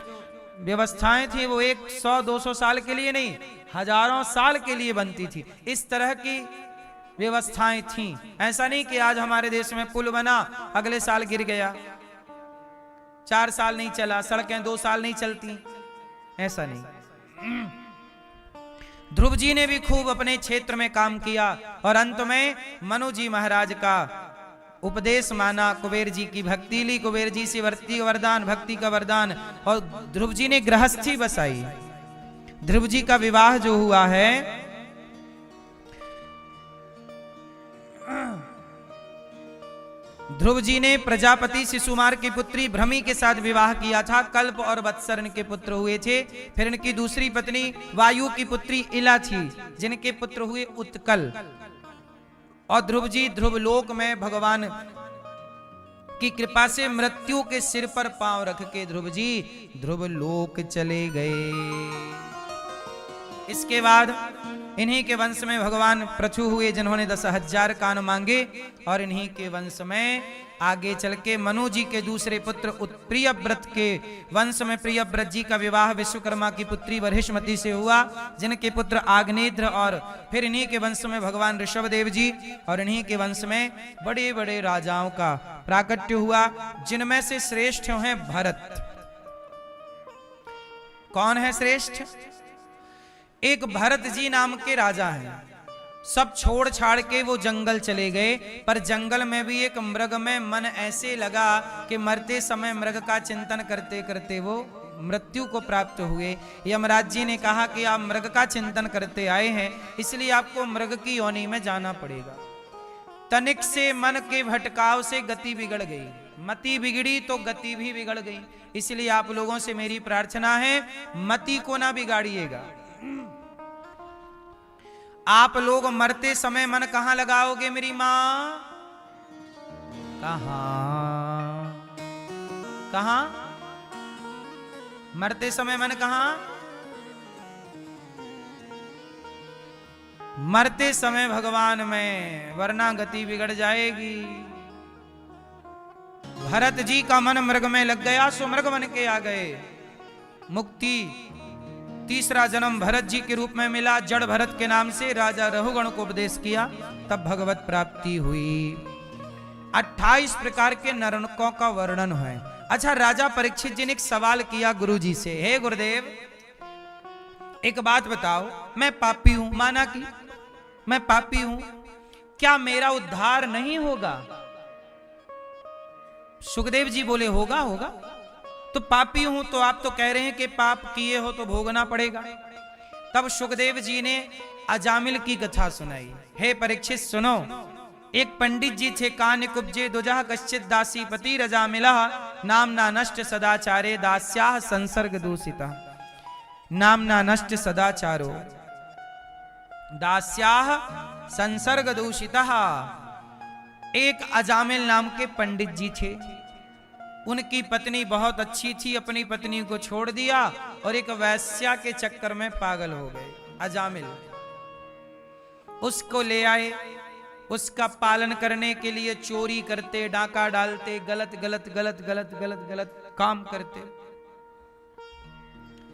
व्यवस्थाएं थी वो 100-200 साल के लिए नहीं, हजारों साल के लिए बनती थी। इस तरह की व्यवस्थाएं थी। ऐसा नहीं कि आज हमारे देश में पुल बना अगले साल गिर गया, 4 साल नहीं चला, सड़कें 2 साल नहीं चलती, ऐसा नहीं। ध्रुव जी ने भी खूब अपने क्षेत्र में काम किया और अंत में मनु जी महाराज का उपदेश माना, कुबेर जी की भक्ति ली, कुबेर जी से भक्ति का वरदान, भक्ति का वरदान, और ध्रुव जी ने गृहस्थी बसाई। ध्रुव जी का विवाह जो हुआ है, ध्रुव जी ने प्रजापति शिशुमार की पुत्री भ्रमी के साथ विवाह किया था। कल्प और वत्सर इनके पुत्र हुए थे। फिर इनकी दूसरी पत्नी वायु की पुत्री इला थी, जिनके पुत्र हुए उत्कल। और ध्रुव जी ध्रुवलोक में भगवान की कृपा से मृत्यु के सिर पर पांव रख के ध्रुव जी ध्रुवलोक चले गए। इसके बाद इन्हीं के वंश में भगवान पृथु हुए, जिन्होंने 10,000 कान मांगे, और इन्हीं के वंश में आगे चल के मनु जी के दूसरे पुत्र प्रियव्रत के वंश में प्रियव्रत जी का विवाह विश्वकर्मा की पुत्री बरहिष्मति से हुआ, जिनके पुत्र आग्नेत्र, और फिर इन्हीं के वंश में भगवान ऋषभदेव जी, और इन्हीं के वंश में बड़े बड़े राजाओं का प्राकट्य हुआ, जिनमें से श्रेष्ठ हैं भरत। कौन है श्रेष्ठ? एक भरत जी नाम के राजा हैं। सब छोड़ छाड़ के वो जंगल चले गए, पर जंगल में भी एक मृग में मन ऐसे लगा कि मरते समय मृग का चिंतन करते करते वो मृत्यु को प्राप्त हुए। यमराज जी ने कहा कि आप मृग का चिंतन करते आए हैं, इसलिए आपको मृग की योनि में जाना पड़ेगा। तनिक से मन के भटकाव से गति बिगड़ गई, मति बिगड़ी तो गति भी बिगड़ गई। इसलिए आप लोगों से मेरी प्रार्थना है, मति को ना बिगाड़िएगा। आप लोग मरते समय मन कहां लगाओगे मेरी मां? कहां? मरते समय मन कहां? मरते समय भगवान में, वरना गति बिगड़ जाएगी। भरत जी का मन मृग में लग गया, सो मृग बन के आ गए। मुक्ति, तीसरा जन्म भरत जी के रूप में मिला। जड़ भरत के नाम से राजा रहुगण को उपदेश किया, तब भगवत प्राप्ति हुई। 28 प्रकार के नरकों का वर्णन है। अच्छा, राजा परीक्षित जी ने एक सवाल किया गुरु जी से, हे गुरुदेव एक बात बताओ, मैं पापी हूं, माना कि मैं पापी हूं, क्या मेरा उद्धार नहीं होगा? सुखदेव जी बोले होगा होगा, तो पापी हूं तो आप तो कह रहे हैं कि पाप किए हो तो भोगना पड़ेगा। तब सुखदेव जी ने अजामिल की कथा सुनाई। हे परीक्षित सुनो, एक पंडित जी थे, कान्य कुब्जे दुजह कश्चित दासी पति रजामिला, नामना नष्ट सदाचारे दास्याह संसर्ग दूषिता। नामना नष्ट सदाचारो दास्याह संसर्ग दूषिता। एक अजामिल नाम के पंडित जी थे, उनकी पत्नी बहुत अच्छी थी, अपनी पत्नी को छोड़ दिया और एक वैश्या के चक्कर में पागल हो गए। अजामिल उसको ले आए, उसका पालन करने के लिए चोरी करते, डाका डालते, गलत गलत गलत गलत गलत गलत काम करते,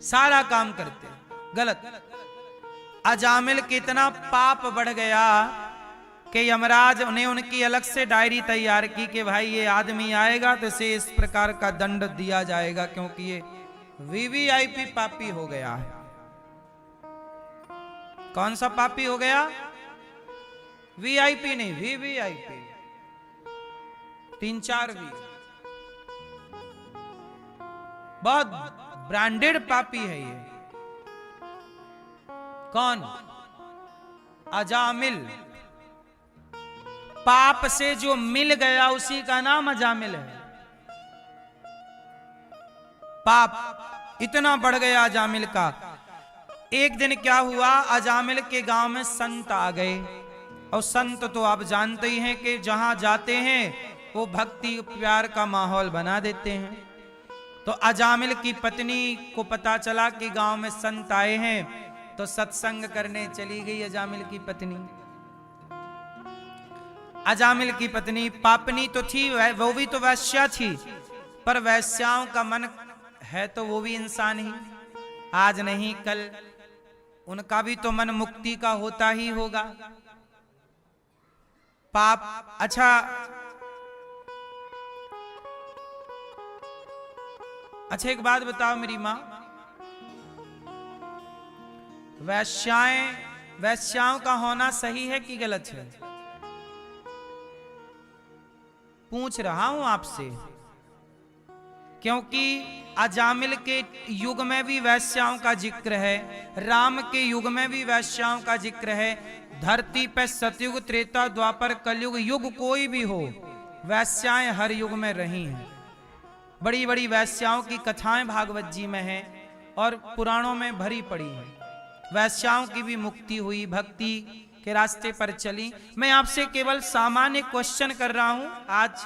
सारा काम करते गलत। अजामिल कितना पाप बढ़ गया कि यमराज ने उनकी अलग से डायरी तैयार की कि भाई ये आदमी आएगा तो इसे इस प्रकार का दंड दिया जाएगा, क्योंकि ये वीवीआईपी पापी हो गया है। कौन सा पापी हो गया? वीआईपी नहीं, वीवीआईपी, 3-4 वी, बहुत ब्रांडेड पापी है ये। कौन? अजामिल। पाप से जो मिल गया उसी का नाम अजामिल है। पाप इतना बढ़ गया अजामिल का। एक दिन क्या हुआ, अजामिल के गांव में संत आ गए, और संत तो आप जानते ही हैं कि जहां जाते हैं वो भक्ति प्यार का माहौल बना देते हैं। तो अजामिल की पत्नी को पता चला कि गांव में संत आए हैं, तो सत्संग करने चली गई अजामिल की पत्नी। अजामिल की पत्नी पापनी तो थी, वो भी तो वैश्या थी, पर वैश्याओं का मन है तो वो भी इंसान ही, आज नहीं कल उनका भी तो मन मुक्ति का होता ही होगा। पाप अच्छा एक बात बताओ मेरी मां, वैश्याओं का होना सही है कि गलत है? पूछ रहा हूं आपसे, क्योंकि अजामिल के युग में भी वैश्याओं का जिक्र है, राम के युग में भी वैश्याओं का जिक्र है। धरती पे सतयुग, त्रेता, द्वापर, कलयुग, युग कोई भी हो, वैश्याएं हर युग में रही हैं। बड़ी बड़ी वैश्याओं की कथाएं भागवत जी में हैं और पुराणों में भरी पड़ी हैं। वैश्याओं की भी मुक्ति हुई, भक्ति के रास्ते पर चली। मैं आपसे केवल सामान्य क्वेश्चन कर रहा हूं आज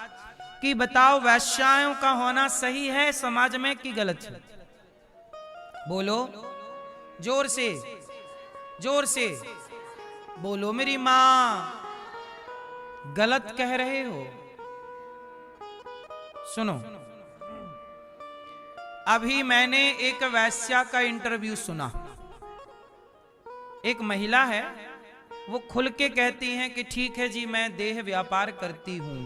कि बताओ, वैश्याओं का होना सही है समाज में कि गलत है? बोलो जोर से, जोर से बोलो मेरी मां, गलत कह रहे हो। सुनो, अभी मैंने एक वैश्या का इंटरव्यू सुना। एक महिला है, वो खुल के कहती हैं कि ठीक है जी, मैं देह व्यापार करती हूं।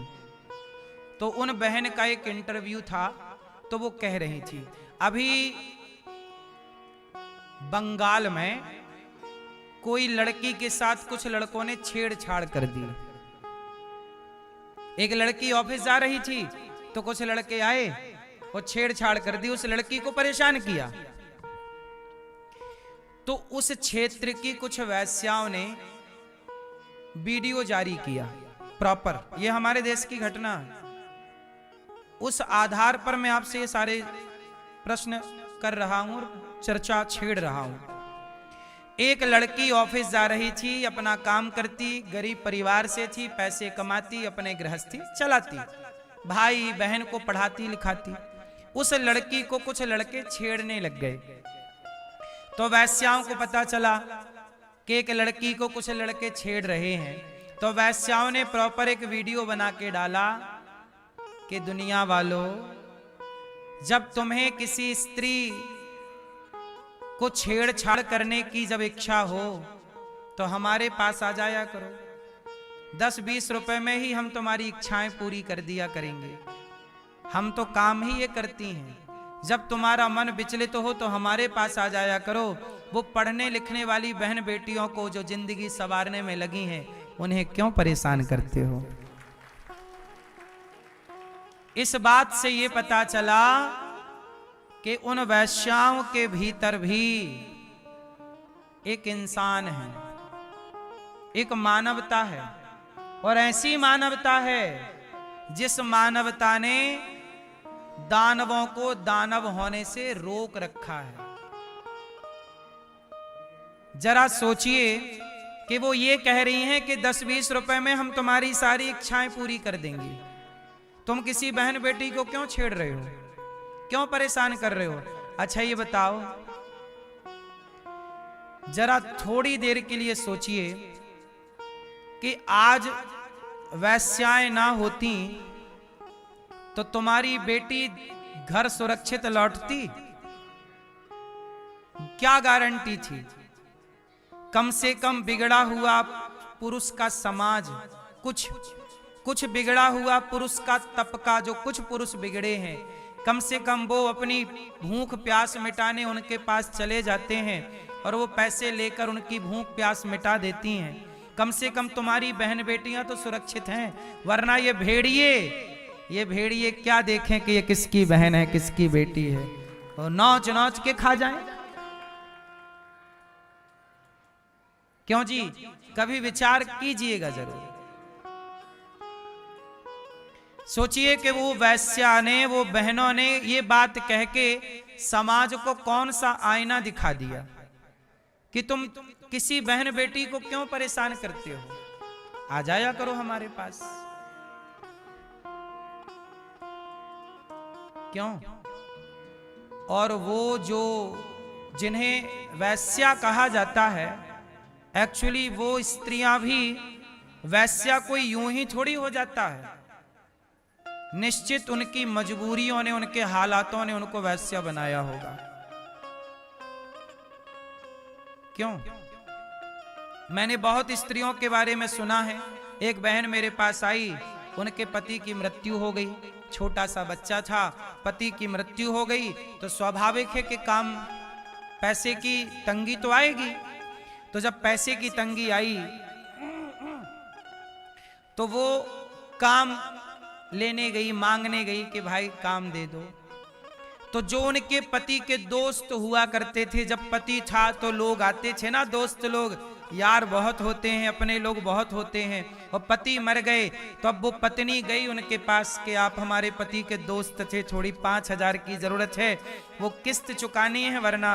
तो उन बहन का एक इंटरव्यू था, तो वो कह रही थी, अभी बंगाल में कोई लड़की के साथ कुछ लड़कों ने छेड़छाड़ कर दी। एक लड़की ऑफिस जा रही थी तो कुछ लड़के आए और छेड़छाड़ कर दी, उस लड़की को परेशान किया। तो उस क्षेत्र की कुछ वैश्याओं ने वीडियो जारी किया प्रॉपर, ये हमारे देश की घटना है। उस आधार पर मैं आपसे ये सारे प्रश्न कर रहा हूं और चर्चा छेड़ रहा हूं। एक लड़की ऑफिस जा रही थी, अपना काम करती, गरीब परिवार से थी, पैसे कमाती, अपने गृहस्थी चलाती, भाई बहन को पढ़ाती लिखाती। उस लड़की को कुछ लड़के छेड़ने लग गए। तो वैश्याओं को पता चला कि एक लड़की को कुछ लड़के छेड़ रहे हैं। तो वैश्याओं ने प्रॉपर एक वीडियो बना के डाला कि दुनिया वालों, जब तुम्हें किसी स्त्री को छेड़छाड़ करने की जब इच्छा हो तो हमारे पास आ जाया करो, 10-20 रुपए में ही हम तुम्हारी इच्छाएं पूरी कर दिया करेंगे। हम तो काम ही ये करती हैं। जब तुम्हारा मन विचलित हो तो हमारे पास आ जाया करो। वो पढ़ने लिखने वाली बहन बेटियों को जो जिंदगी संवारने में लगी हैं, उन्हें क्यों परेशान करते हो? इस बात से ये पता चला कि उन वैश्याओं के भीतर भी एक इंसान है, एक मानवता है। और ऐसी मानवता है जिस मानवता ने दानवों को दानव होने से रोक रखा है। जरा सोचिए कि वो ये कह रही हैं कि 10-20 रुपए में हम तुम्हारी सारी इच्छाएं पूरी कर देंगे। तुम किसी बहन बेटी को क्यों छेड़ रहे हो, क्यों परेशान कर रहे हो? अच्छा ये बताओ, जरा थोड़ी देर के लिए सोचिए कि आज वैश्याएं ना होती तो तुम्हारी बेटी घर सुरक्षित लौटती? क्या गारंटी थी? कम से कम बिगड़ा हुआ पुरुष का समाज, कुछ बिगड़ा हुआ पुरुष का तबका, जो कुछ पुरुष बिगड़े हैं, कम से कम वो अपनी भूख प्यास मिटाने उनके पास चले जाते हैं और वो पैसे लेकर उनकी भूख प्यास मिटा देती हैं। कम से कम तुम्हारी बहन बेटियां तो सुरक्षित हैं। वरना ये भेड़िए क्या देखें कि ये किसकी बहन है किसकी बेटी है, और नौच नौच के खा जाएं। क्यों जी? कभी विचार कीजिएगा जरूर। सोचिए कि वो वैश्या ने, वो बहनों ने ये बात कह के समाज को कौन सा आईना दिखा दिया कि तुम किसी बहन बेटी को क्यों परेशान करते हो, आ जाया करो हमारे पास। क्यों? और वो जो जिन्हें वैश्या कहा जाता है, एक्चुअली वो स्त्रियां भी, वैश्या कोई यूं ही थोड़ी हो जाता है। निश्चित उनकी मजबूरियों ने, उनके हालातों ने उनको वैश्य बनाया होगा। क्यों? मैंने बहुत स्त्रियों के बारे में सुना है। एक बहन मेरे पास आई, उनके पति की मृत्यु हो गई, छोटा सा बच्चा था, पति की मृत्यु हो गई, तो स्वाभाविक है कि काम, पैसे की तंगी तो आएगी। तो जब पैसे की तंगी आई तो वो काम लेने गई, मांगने गई कि भाई काम दे दो। तो जो उनके पति के दोस्त हुआ करते थे, जब पति था तो लोग आते थे ना, दोस्त लोग, यार बहुत होते हैं, अपने लोग बहुत होते हैं। और पति मर गए तो अब वो पत्नी गई उनके पास कि आप हमारे पति के दोस्त थे, थोड़ी 5,000 की जरूरत है, वो किस्त चुकानी है वरना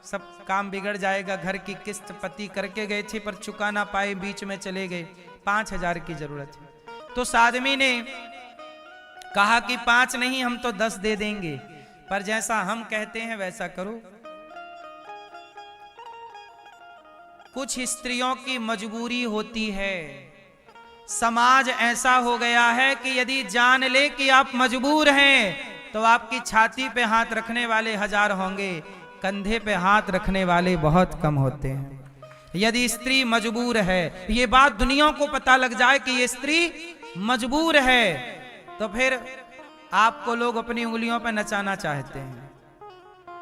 सब काम बिगड़ जाएगा। घर की किस्त पति करके गए थे पर चुका ना पाए, बीच में चले गए, 5,000 की जरूरत है। तो उस आदमी ने कहा कि 5 नहीं, हम तो 10 दे देंगे, पर जैसा हम कहते हैं वैसा करो। कुछ स्त्रियों की मजबूरी होती है। समाज ऐसा हो गया है कि यदि जान ले कि आप मजबूर हैं तो आपकी छाती पे हाथ रखने वाले 1000 होंगे, कंधे पे हाथ रखने वाले बहुत कम होते हैं। यदि स्त्री मजबूर है, ये बात दुनिया को पता लग जाए कि ये स्त्री मजबूर है, तो फिर आपको लोग अपनी उंगलियों पे नचाना चाहते हैं।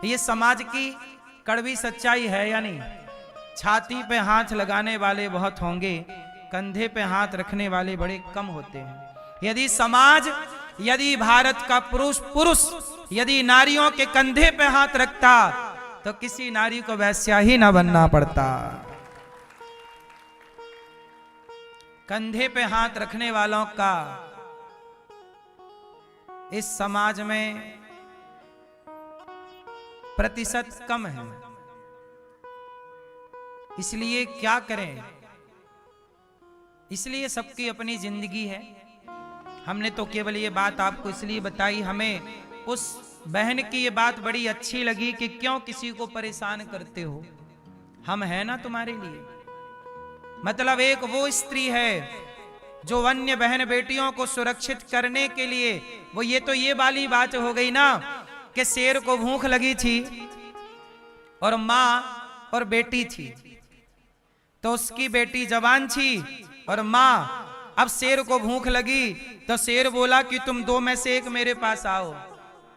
ये समाज की कड़वी सच्चाई है या नहीं? छाती पे हाथ लगाने वाले बहुत होंगे, कंधे पे हाथ रखने वाले बड़े कम होते हैं। यदि समाज, यदि भारत का पुरुष यदि नारियों के कंधे पे हाथ रखता तो किसी नारी को वैश्या ही ना बनना पड़ता। कंधे पे हाथ रखने वालों का इस समाज में प्रतिशत कम है। इसलिए क्या करें? इसलिए सबकी अपनी जिंदगी है। हमने तो केवल ये बात आपको इसलिए बताई, हमें उस बहन की ये बात बड़ी अच्छी लगी कि क्यों किसी को परेशान करते हो, हम हैं ना तुम्हारे लिए। मतलब एक वो स्त्री है जो अन्य बहन बेटियों को सुरक्षित करने के लिए, वो ये वाली बात हो गई ना कि शेर को भूख लगी थी और माँ और बेटी थी, तो उसकी बेटी जवान थी और माँ, अब शेर को भूख लगी तो शेर बोला कि तुम 2 में से एक मेरे पास आओ।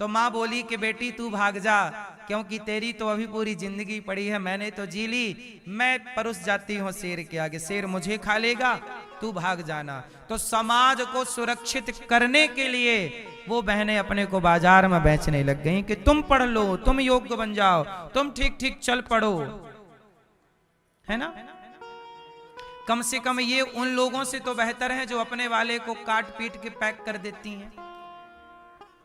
तो माँ बोली कि बेटी तू भाग जा, क्योंकि तेरी तो अभी पूरी जिंदगी पड़ी है, मैंने तो जी ली, मैं परुस जाती हूँ शेर के आगे, शेर मुझे खा लेगा, तू भाग जाना। तो समाज को सुरक्षित करने के लिए वो बहनें अपने को बाजार में बेचने लग गई कि तुम पढ़ लो, तुम योग्य बन जाओ, तुम ठीक ठीक चल पड़ो, है ना। कम से कम ये उन लोगों से तो बेहतर है जो अपने वाले को काट पीट के पैक कर देती हैं,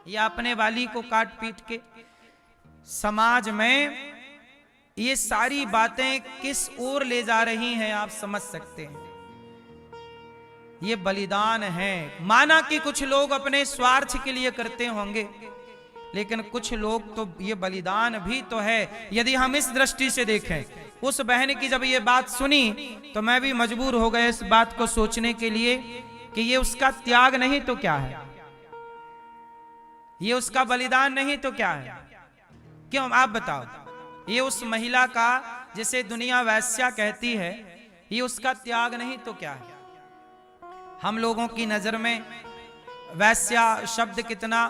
या अपने वाली को काट पीट के। समाज में ये सारी बातें किस ओर ले जा रही हैं आप समझ सकते हैं। ये बलिदान है। माना कि कुछ लोग अपने स्वार्थ के लिए करते होंगे, लेकिन कुछ लोग तो ये बलिदान भी तो है। यदि हम इस दृष्टि से देखें, उस बहन की जब ये बात सुनी तो मैं भी मजबूर हो गया इस बात को सोचने के लिए कि ये उसका त्याग नहीं तो क्या है, ये उसका बलिदान नहीं तो क्या है। क्यों आप बताओ, ये उस महिला का जिसे दुनिया वैश्या कहती है, ये उसका त्याग नहीं तो क्या है। हम लोगों की नजर में वैश्या शब्द कितना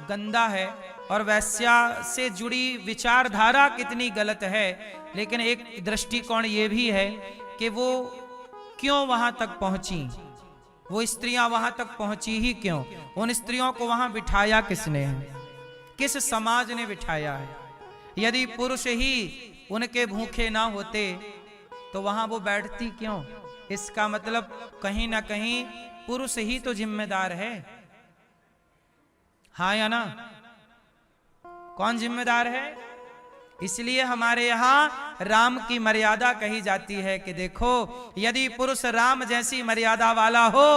गंदा है और वैश्या से जुड़ी विचारधारा कितनी गलत है, लेकिन एक दृष्टिकोण ये भी है कि वो क्यों वहां तक पहुंची, वो स्त्रियां वहां तक पहुंची ही क्यों, उन स्त्रियों को वहां बिठाया किसने है, किस समाज ने बिठाया है। यदि पुरुष ही उनके भूखे ना होते तो वहां वो बैठती क्यों। इसका मतलब कहीं ना कहीं पुरुष ही तो जिम्मेदार है, हाँ या ना। कौन जिम्मेदार है? इसलिए हमारे यहां राम की मर्यादा कही जाती है कि देखो, यदि पुरुष राम जैसी मर्यादा वाला हो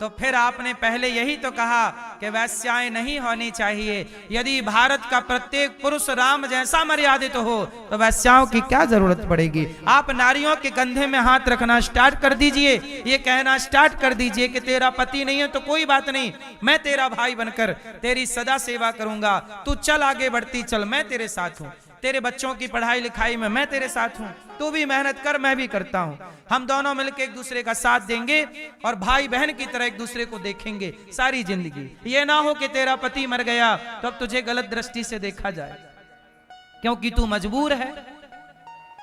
तो फिर आपने पहले यही तो कहा कि वैश्याएं नहीं होनी चाहिए। यदि भारत का प्रत्येक पुरुष राम जैसा मर्यादित हो तो वैश्याओं की क्या जरूरत पड़ेगी। आप नारियों के कंधे में हाथ रखना स्टार्ट कर दीजिए, ये कहना स्टार्ट कर दीजिए कि तेरा पति नहीं है तो कोई बात नहीं, मैं तेरा भाई बनकर तेरी सदा सेवा करूंगा, तू चल आगे बढ़ती चल, मैं तेरे साथ हूं, तेरे बच्चों की पढ़ाई लिखाई में मैं तेरे साथ हूं, तू भी मेहनत कर मैं भी करता हूं, हम दोनों मिलकर एक दूसरे का साथ देंगे और भाई बहन की तरह एक दूसरे को देखेंगे सारी जिंदगी। ये ना हो कि तेरा पति मर गया तो अब तुझे गलत दृष्टि से देखा जाए, क्योंकि तू मजबूर है।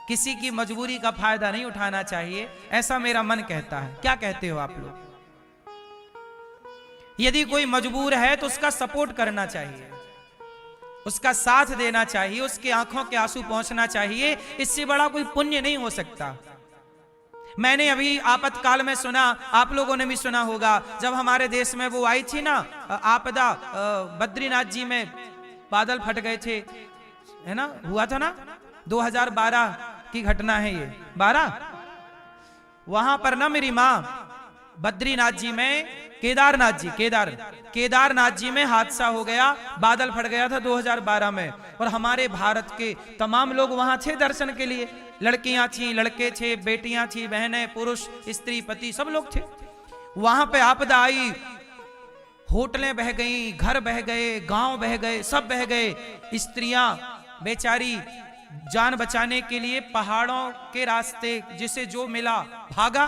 किसी की मजबूरी का फायदा नहीं उठाना चाहिए, ऐसा मेरा मन कहता है। क्या कहते हो आप लोग? यदि कोई मजबूर है तो उसका सपोर्ट करना चाहिए, उसका साथ देना चाहिए, उसके आंखों के आंसू पहुंचना चाहिए। इससे बड़ा कोई पुण्य नहीं हो सकता। मैंने अभी आपातकाल में सुना, आप लोगों ने भी सुना होगा, जब हमारे देश में वो आई थी ना आपदा, बद्रीनाथ जी में बादल फट गए थे, है ना, हुआ था ना, 2012 की घटना है ये, 12। वहां पर ना मेरी माँ बद्रीनाथ जी में, केदारनाथ जी में हादसा हो गया, बादल फट गया था 2012 में, और हमारे भारत के तमाम लोग वहां थे दर्शन के लिए। लड़कियां थी, लड़के थे, बेटियां थी, बहनें, पुरुष, स्त्री, पति, सब लोग थे। वहां पे आपदा आई, होटलें बह गई, घर बह गए, गांव बह गए, सब बह गए। स्त्रियां बेचारी जान बचाने के लिए पहाड़ों के रास्ते जिसे जो मिला भागा,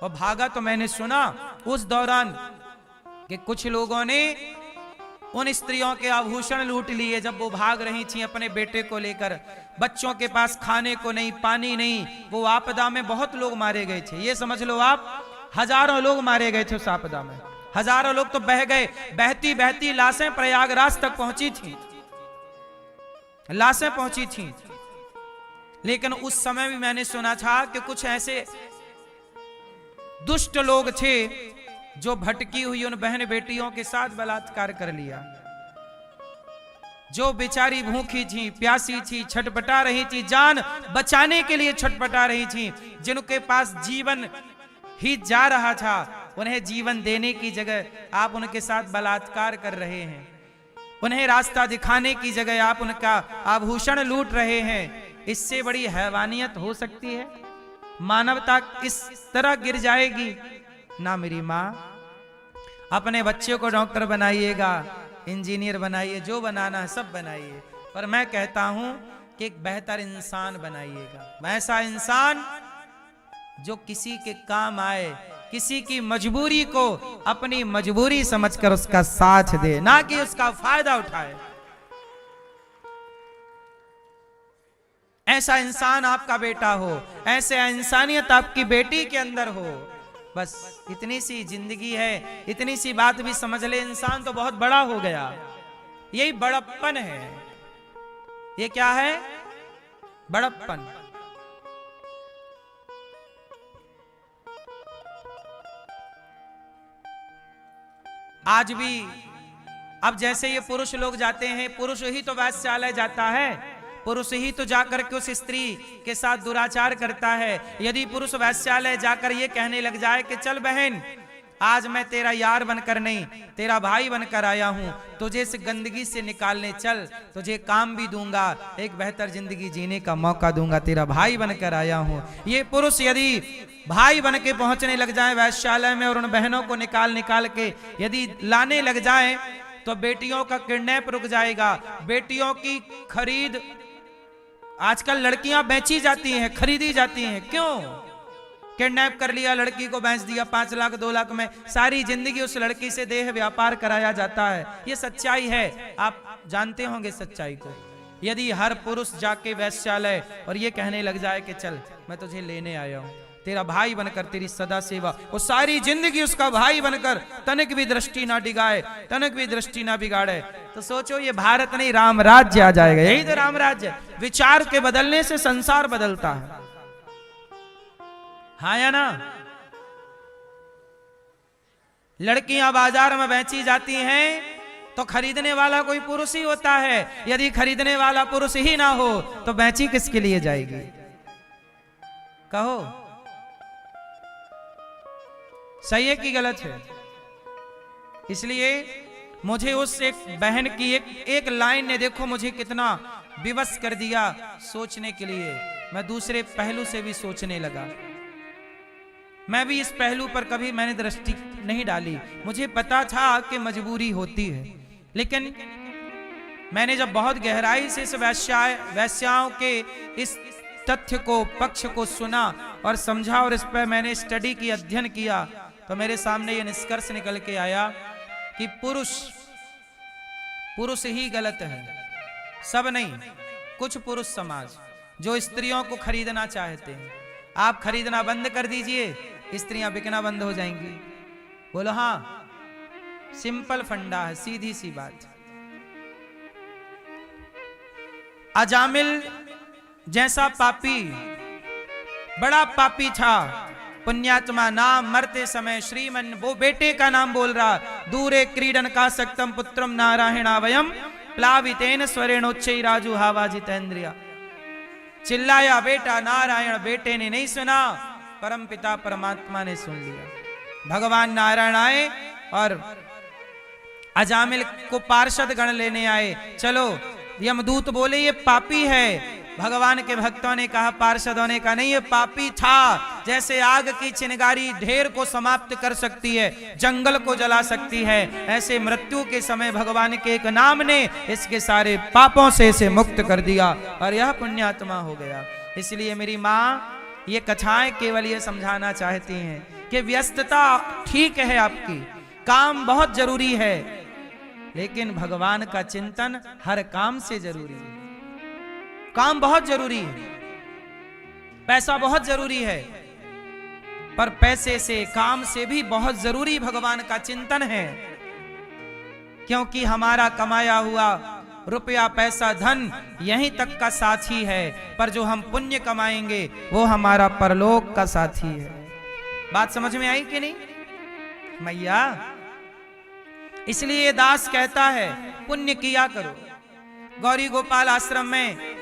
और भागा तो मैंने सुना उस दौरान कि कुछ लोगों ने उन स्त्रियों के आभूषण लूट लिए जब वो भाग रही थी अपने बेटे को लेकर। बच्चों के पास खाने को नहीं, पानी नहीं। वो आपदा में बहुत लोग मारे गए थे, ये समझ लो आप, हजारों लोग मारे गए थे उस आपदा में। हजारों लोग तो बह गए, बहती बहती लाशें प्रयागराज तक पहुंची थी, लाशें पहुंची थी। लेकिन उस समय भी मैंने सुना था कि कुछ ऐसे दुष्ट लोग थे जो भटकी हुई उन बहन बेटियों के साथ बलात्कार कर लिया। जो बेचारी भूखी थी, प्यासी थी, छटपटा रही थी, जान बचाने के लिए छटपटा रही थी, जिनके पास जीवन ही जा रहा था, उन्हें जीवन देने की जगह आप उनके साथ बलात्कार कर रहे हैं। उन्हें रास्ता दिखाने की जगह आप उनका आभूषण लूट रहे हैं। इससे बड़ी हैवानियत हो सकती है? मानवता इस तरह गिर जाएगी ना। मेरी माँ, अपने बच्चे को डॉक्टर बनाइएगा, इंजीनियर बनाइए, जो बनाना है सब बनाइए, पर मैं कहता हूं कि एक बेहतर इंसान बनाइएगा। ऐसा इंसान जो किसी के काम आए, किसी की मजबूरी को अपनी मजबूरी समझकर उसका साथ दे, ना कि उसका फायदा उठाए। ऐसा इंसान आपका बेटा हो, ऐसे इंसानियत आपकी बेटी के अंदर हो। बस इतनी सी जिंदगी है, इतनी सी बात भी समझ ले, इंसान तो बहुत बड़ा हो गया। यही बड़प्पन है। ये क्या है? बड़प्पन। आज भी अब जैसे ये पुरुष लोग जाते हैं, पुरुष ही तो वैश्यालय जाता है, पुरुष ही तो जाकर के उस स्त्री के साथ दुराचार करता है। यदि पुरुष वैश्यालय जाकर ये कहने लग जाए कि चल बहन, आज मैं तेरा यार बनकर नहीं, तेरा भाई बनकर आया हूं, तुझे इस गंदगी से निकालने चल, तुझे काम भी दूंगा, एक बेहतर जिंदगी जीने का मौका दूंगा, तेरा भाई बनकर आया हूं। ये पुरुष यदि भाई बन के पहुंचने लग जाए वैश्यालय में और उन बहनों को निकाल के यदि लाने लग जाए तो बेटियों का किडनैप रुक जाएगा, बेटियों की खरीद। आजकल लड़कियां बेची जाती हैं, खरीदी जाती हैं। क्यों? किडनैप कर लिया, लड़की को बेच दिया, 5 लाख 2 लाख में सारी जिंदगी उस लड़की से देह व्यापार कराया जाता है। ये सच्चाई है, आप जानते होंगे सच्चाई को। यदि हर पुरुष जाके वैश्यालय और ये कहने लग जाए कि चल मैं तुझे लेने आया हूं, तेरा भाई बनकर तेरी सदा सेवा, वो सारी जिंदगी उसका भाई बनकर तनिक भी दृष्टि ना डिगाए, तनिक भी दृष्टि ना बिगाड़े, तो सोचो ये भारत नहीं राम राज्य आ जाएगा। यही तो राम राज्य। विचार के बदलने से संसार बदलता है, हाँ या ना? लड़कियां बाजार में बेची जाती हैं तो खरीदने वाला कोई पुरुष ही होता है। यदि खरीदने वाला पुरुष ही ना हो तो बेची किसके लिए जाएगी? कहो, सही है कि गलत है? इसलिए मुझे उस एक बहन की एक लाइन ने देखो मुझे कितना विवश कर दिया सोचने के लिए। मैं दूसरे पहलू से भी सोचने लगा। मैं भी इस पहलू पर कभी मैंने दृष्टि नहीं डाली। मुझे पता था कि मजबूरी होती है, लेकिन मैंने जब बहुत गहराई से इस वैश्याओं के इस तथ्य को, पक्ष को सुना और समझा और इस पर मैंने स्टडी की, अध्ययन किया, तो मेरे सामने ये निष्कर्ष निकल के आया कि पुरुष ही गलत है, सब नहीं। कुछ पुरुष समाज जो स्त्रियों को खरीदना चाहते हैं, आप खरीदना बंद कर दीजिए, स्त्रियां बिकना बंद हो जाएंगी। बोलो हाँ, सिंपल फंडा है, सीधी सी बात। अजामिल जैसा पापी, बड़ा पापी था, पुण्यात्मा, नाम मरते समय श्रीमन, वो बेटे का नाम बोल रहा, दूरे क्रीडन का सक्तम पुत्रम नारायणावयम प्लावितेन स्वरेणोच्चै राजू हावा जितेंद्रिया। चिल्लाया बेटा नारायण, बेटे ने नहीं सुना, परम पिता परमात्मा ने सुन लिया। भगवान नारायण आए और अजामिल को पार्षद गण लेने आए। चलो, यमदूत बोले ये पापी है। भगवान के भक्तों ने कहा, पार्षदों ने कहा नहीं, ये पापी था। जैसे आग की चिंगारी ढेर को समाप्त कर सकती है, जंगल को जला सकती है, ऐसे मृत्यु के समय भगवान के एक नाम ने इसके सारे पापों से इसे मुक्त कर दिया और यह पुण्यात्मा हो गया। इसलिए मेरी माँ ये कथाएं केवल ये समझाना चाहती हैं कि व्यस्तता ठीक है, आपकी काम बहुत जरूरी है, लेकिन भगवान का चिंतन हर काम से जरूरी है। काम बहुत जरूरी है, पैसा बहुत जरूरी है, पर पैसे से, काम से भी बहुत जरूरी भगवान का चिंतन है। क्योंकि हमारा कमाया हुआ रुपया, पैसा, धन यहीं तक का साथी है, पर जो हम पुण्य कमाएंगे वो हमारा परलोक का साथी है। बात समझ में आई कि नहीं मैया? इसलिए दास कहता है पुण्य किया करो। गौरी गोपाल आश्रम में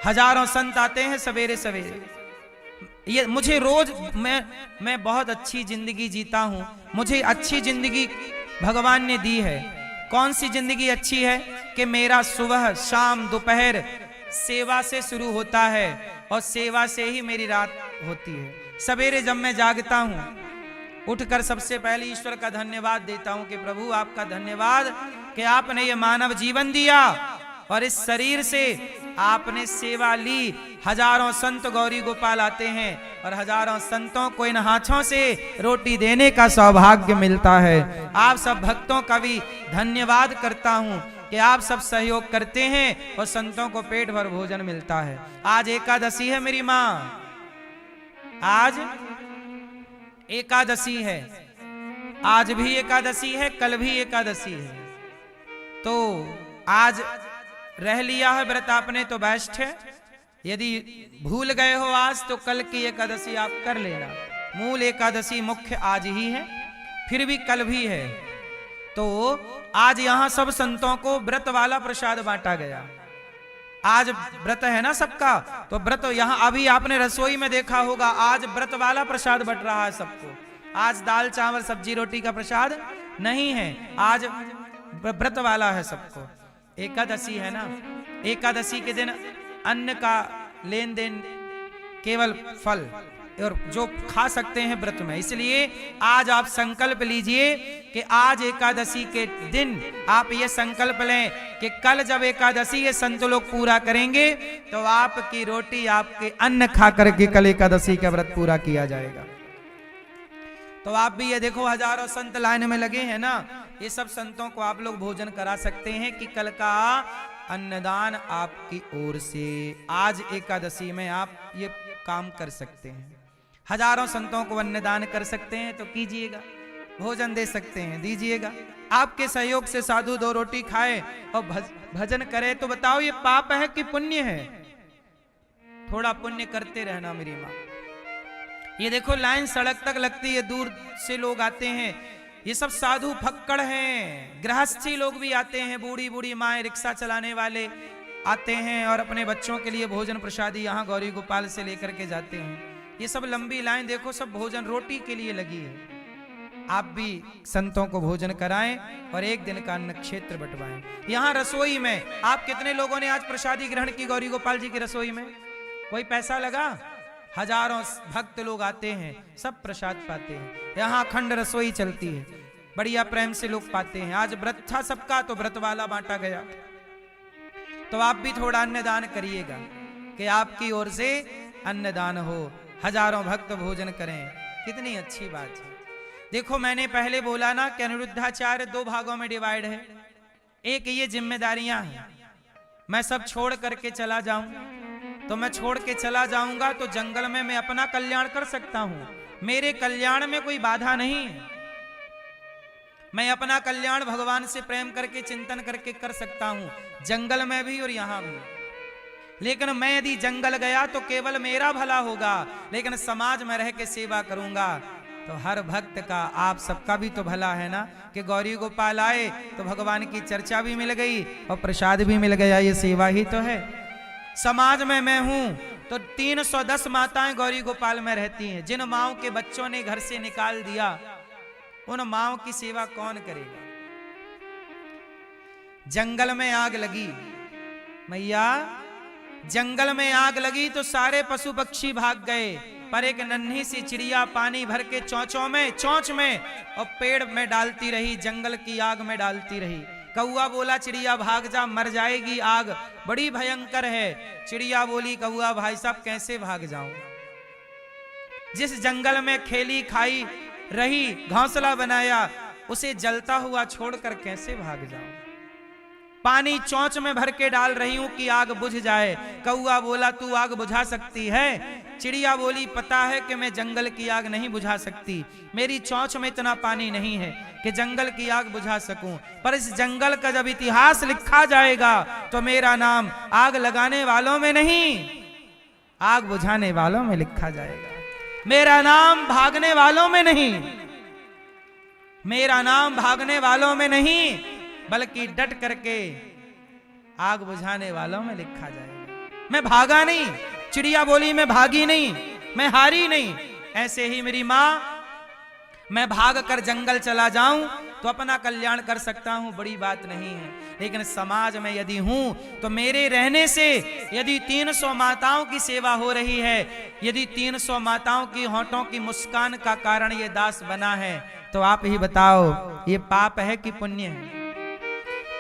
हजारों संत आते हैं सवेरे सवेरे। ये मुझे रोज, मैं बहुत अच्छी जिंदगी जीता हूं, मुझे अच्छी जिंदगी भगवान ने दी है। कौन सी जिंदगी अच्छी है कि मेरा सुबह, शाम, दोपहर सेवा से शुरू होता है और सेवा से ही मेरी रात होती है। सवेरे जब मैं जागता हूं, उठकर सबसे पहले ईश्वर का धन्यवाद देता हूं कि प्रभु आपका धन्यवाद कि आपने ये मानव जीवन दिया और इस शरीर से आपने सेवा ली। हजारों संत गौरी गोपाल आते हैं और हजारों संतों को इन हाथों से रोटी देने का सौभाग्य मिलता है। आप सब भक्तों का भी धन्यवाद करता हूं कि आप सब सहयोग करते हैं और संतों को पेट भर भोजन मिलता है। आज एकादशी है मेरी माँ, आज एकादशी है, आज भी एकादशी है, कल भी एकादशी है। तो आज रह लिया है व्रत आपने तो बेस्ट है, यदि भूल गए हो आज तो कल की एकादशी आप कर लेना। मूल एकादशी मुख्य आज ही है, फिर भी कल भी है। तो आज यहां सब संतों को व्रत वाला प्रसाद बांटा गया। आज व्रत है ना सबका, तो व्रत यहां अभी आपने रसोई में देखा होगा, आज व्रत वाला प्रसाद बट रहा है सबको। आज दाल चावल सब्जी रोटी का प्रसाद नहीं है, आज व्रत वाला है सबको। एकादशी है ना, एकादशी के दिन अन्न का लेन देन केवल फल और जो खा सकते हैं व्रत में। इसलिए आज आप संकल्प लीजिए कि आज एकादशी के दिन आप ये संकल्प लें कि कल जब एकादशी ये संत लोग पूरा करेंगे तो आपकी रोटी, आपके अन्न खा करके कल एकादशी का व्रत पूरा किया जाएगा। तो आप भी ये देखो, हजारों संत लाइन में लगे हैं ना, ये सब संतों को आप लोग भोजन करा सकते हैं कि कल का अन्नदान आपकी ओर से आज एकादशी में आप ये काम कर सकते हैं। हजारों संतों को अन्नदान कर सकते हैं तो कीजिएगा, भोजन दे सकते हैं दीजिएगा। आपके सहयोग से साधु दो रोटी खाए और भजन करे तो बताओ ये पाप है कि पुण्य है? थोड़ा पुण्य करते रहना मेरी माँ। ये देखो लाइन सड़क तक लगती है, दूर से लोग आते हैं, ये सब साधु फक्कड़ हैं। गृहस्थी लोग भी आते हैं, बूढ़ी बूढ़ी माएँ, रिक्शा चलाने वाले आते हैं और अपने बच्चों के लिए भोजन प्रसादी यहाँ गौरी गोपाल से लेकर के जाते हैं। ये सब लंबी लाइन देखो, सब भोजन रोटी के लिए लगी है। आप भी संतों को भोजन कराएं और एक दिन का अन्न क्षेत्र बंटवाएं। यहाँ रसोई में आप कितने लोगों ने आज प्रसादी ग्रहण की गौरी गोपाल जी की रसोई में? कोई पैसा लगा? हजारों भक्त लोग आते हैं, सब प्रसाद पाते हैं। यहाँ अखंड रसोई चलती है, बढ़िया प्रेम से लोग पाते हैं। आज व्रत था सबका तो व्रत वाला बांटा गया। तो आप भी थोड़ा अन्नदान करिएगा कि आपकी ओर से अन्नदान हो, हजारों भक्त भोजन करें। कितनी अच्छी बात है। देखो मैंने पहले बोला ना कि अनिरुद्धाचार्य 2 भागों में डिवाइड है। एक ये जिम्मेदारियां हैं, मैं सब छोड़ करके चला जाऊं तो मैं छोड़ के चला जाऊंगा तो जंगल में मैं अपना कल्याण कर सकता हूं, मेरे कल्याण में कोई बाधा नहीं है। मैं अपना कल्याण भगवान से प्रेम करके चिंतन करके कर सकता हूं, जंगल में भी और यहां भी। लेकिन मैं यदि जंगल गया तो केवल मेरा भला होगा, लेकिन समाज में रह के सेवा करूंगा तो हर भक्त का, आप सबका भी तो भला है ना। कि गौरी गोपाल आए तो भगवान की चर्चा भी मिल गई और प्रसाद भी मिल गया, ये सेवा ही तो है। समाज में मैं हूं तो 310 माताएं गौरी गोपाल में रहती हैं। जिन माओं के बच्चों ने घर से निकाल दिया, उन माओं की सेवा कौन करेगा? जंगल में आग लगी मैया, जंगल में आग लगी तो सारे पशु पक्षी भाग गए, पर एक नन्ही सी चिड़िया पानी भर के चोंच में और पेड़ में डालती रही, जंगल की आग में डालती रही। कौआ बोला चिड़िया भाग जा, मर जाएगी, आग बड़ी भयंकर है। चिड़िया बोली कौआ भाई साहब कैसे भाग जाऊं? जिस जंगल में खेली खाई रही, घोंसला बनाया, उसे जलता हुआ छोड़कर कैसे भाग जाऊं? पानी चोंच में भर के डाल रही हूं कि आग बुझ जाए। कौआ बोला तू आग बुझा सकती है? चिड़िया बोली पता है कि मैं जंगल की आग नहीं बुझा सकती, मेरी चोंच में इतना पानी नहीं है कि जंगल की आग बुझा सकूं, पर इस जंगल का जब इतिहास लिखा जाएगा तो मेरा नाम आग लगाने वालों में नहीं, आग बुझाने वालों में लिखा जाएगा। मेरा नाम भागने वालों में नहीं, मेरा नाम भागने वालों में नहीं, बल्कि डट करके आग बुझाने वालों में लिखा जाएगा। मैं भागा नहीं, चिड़िया बोली मैं भागी नहीं, मैं हारी नहीं। ऐसे ही मेरी मां, मैं भाग कर जंगल चला जाऊं तो अपना कल्याण कर सकता हूं, बड़ी बात नहीं है। लेकिन समाज में यदि हूं तो मेरे रहने से यदि 300 माताओं की सेवा हो रही है, यदि 300 माताओं की होंठों की मुस्कान का कारण ये दास बना है, तो आप ही बताओ ये पाप है कि पुण्य है?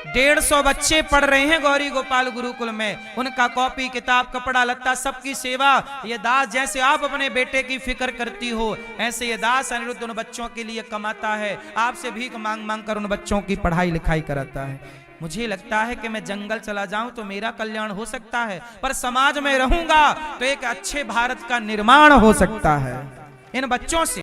150 बच्चे पढ़ रहे हैं गौरी गोपाल गुरुकुल में, उनका कॉपी किताब कपड़ा लत्ता सबकी सेवा। ये दास जैसे आप अपने बेटे की फिक्र करती हो, ऐसे ये दास अनिरुद्ध उन बच्चों के लिए कमाता है, आपसे भीख मांग मांग कर उन बच्चों की पढ़ाई लिखाई कराता है। मुझे लगता है कि मैं जंगल चला जाऊं तो मेरा कल्याण हो सकता है, पर समाज में रहूंगा तो एक अच्छे भारत का निर्माण हो सकता है। इन बच्चों से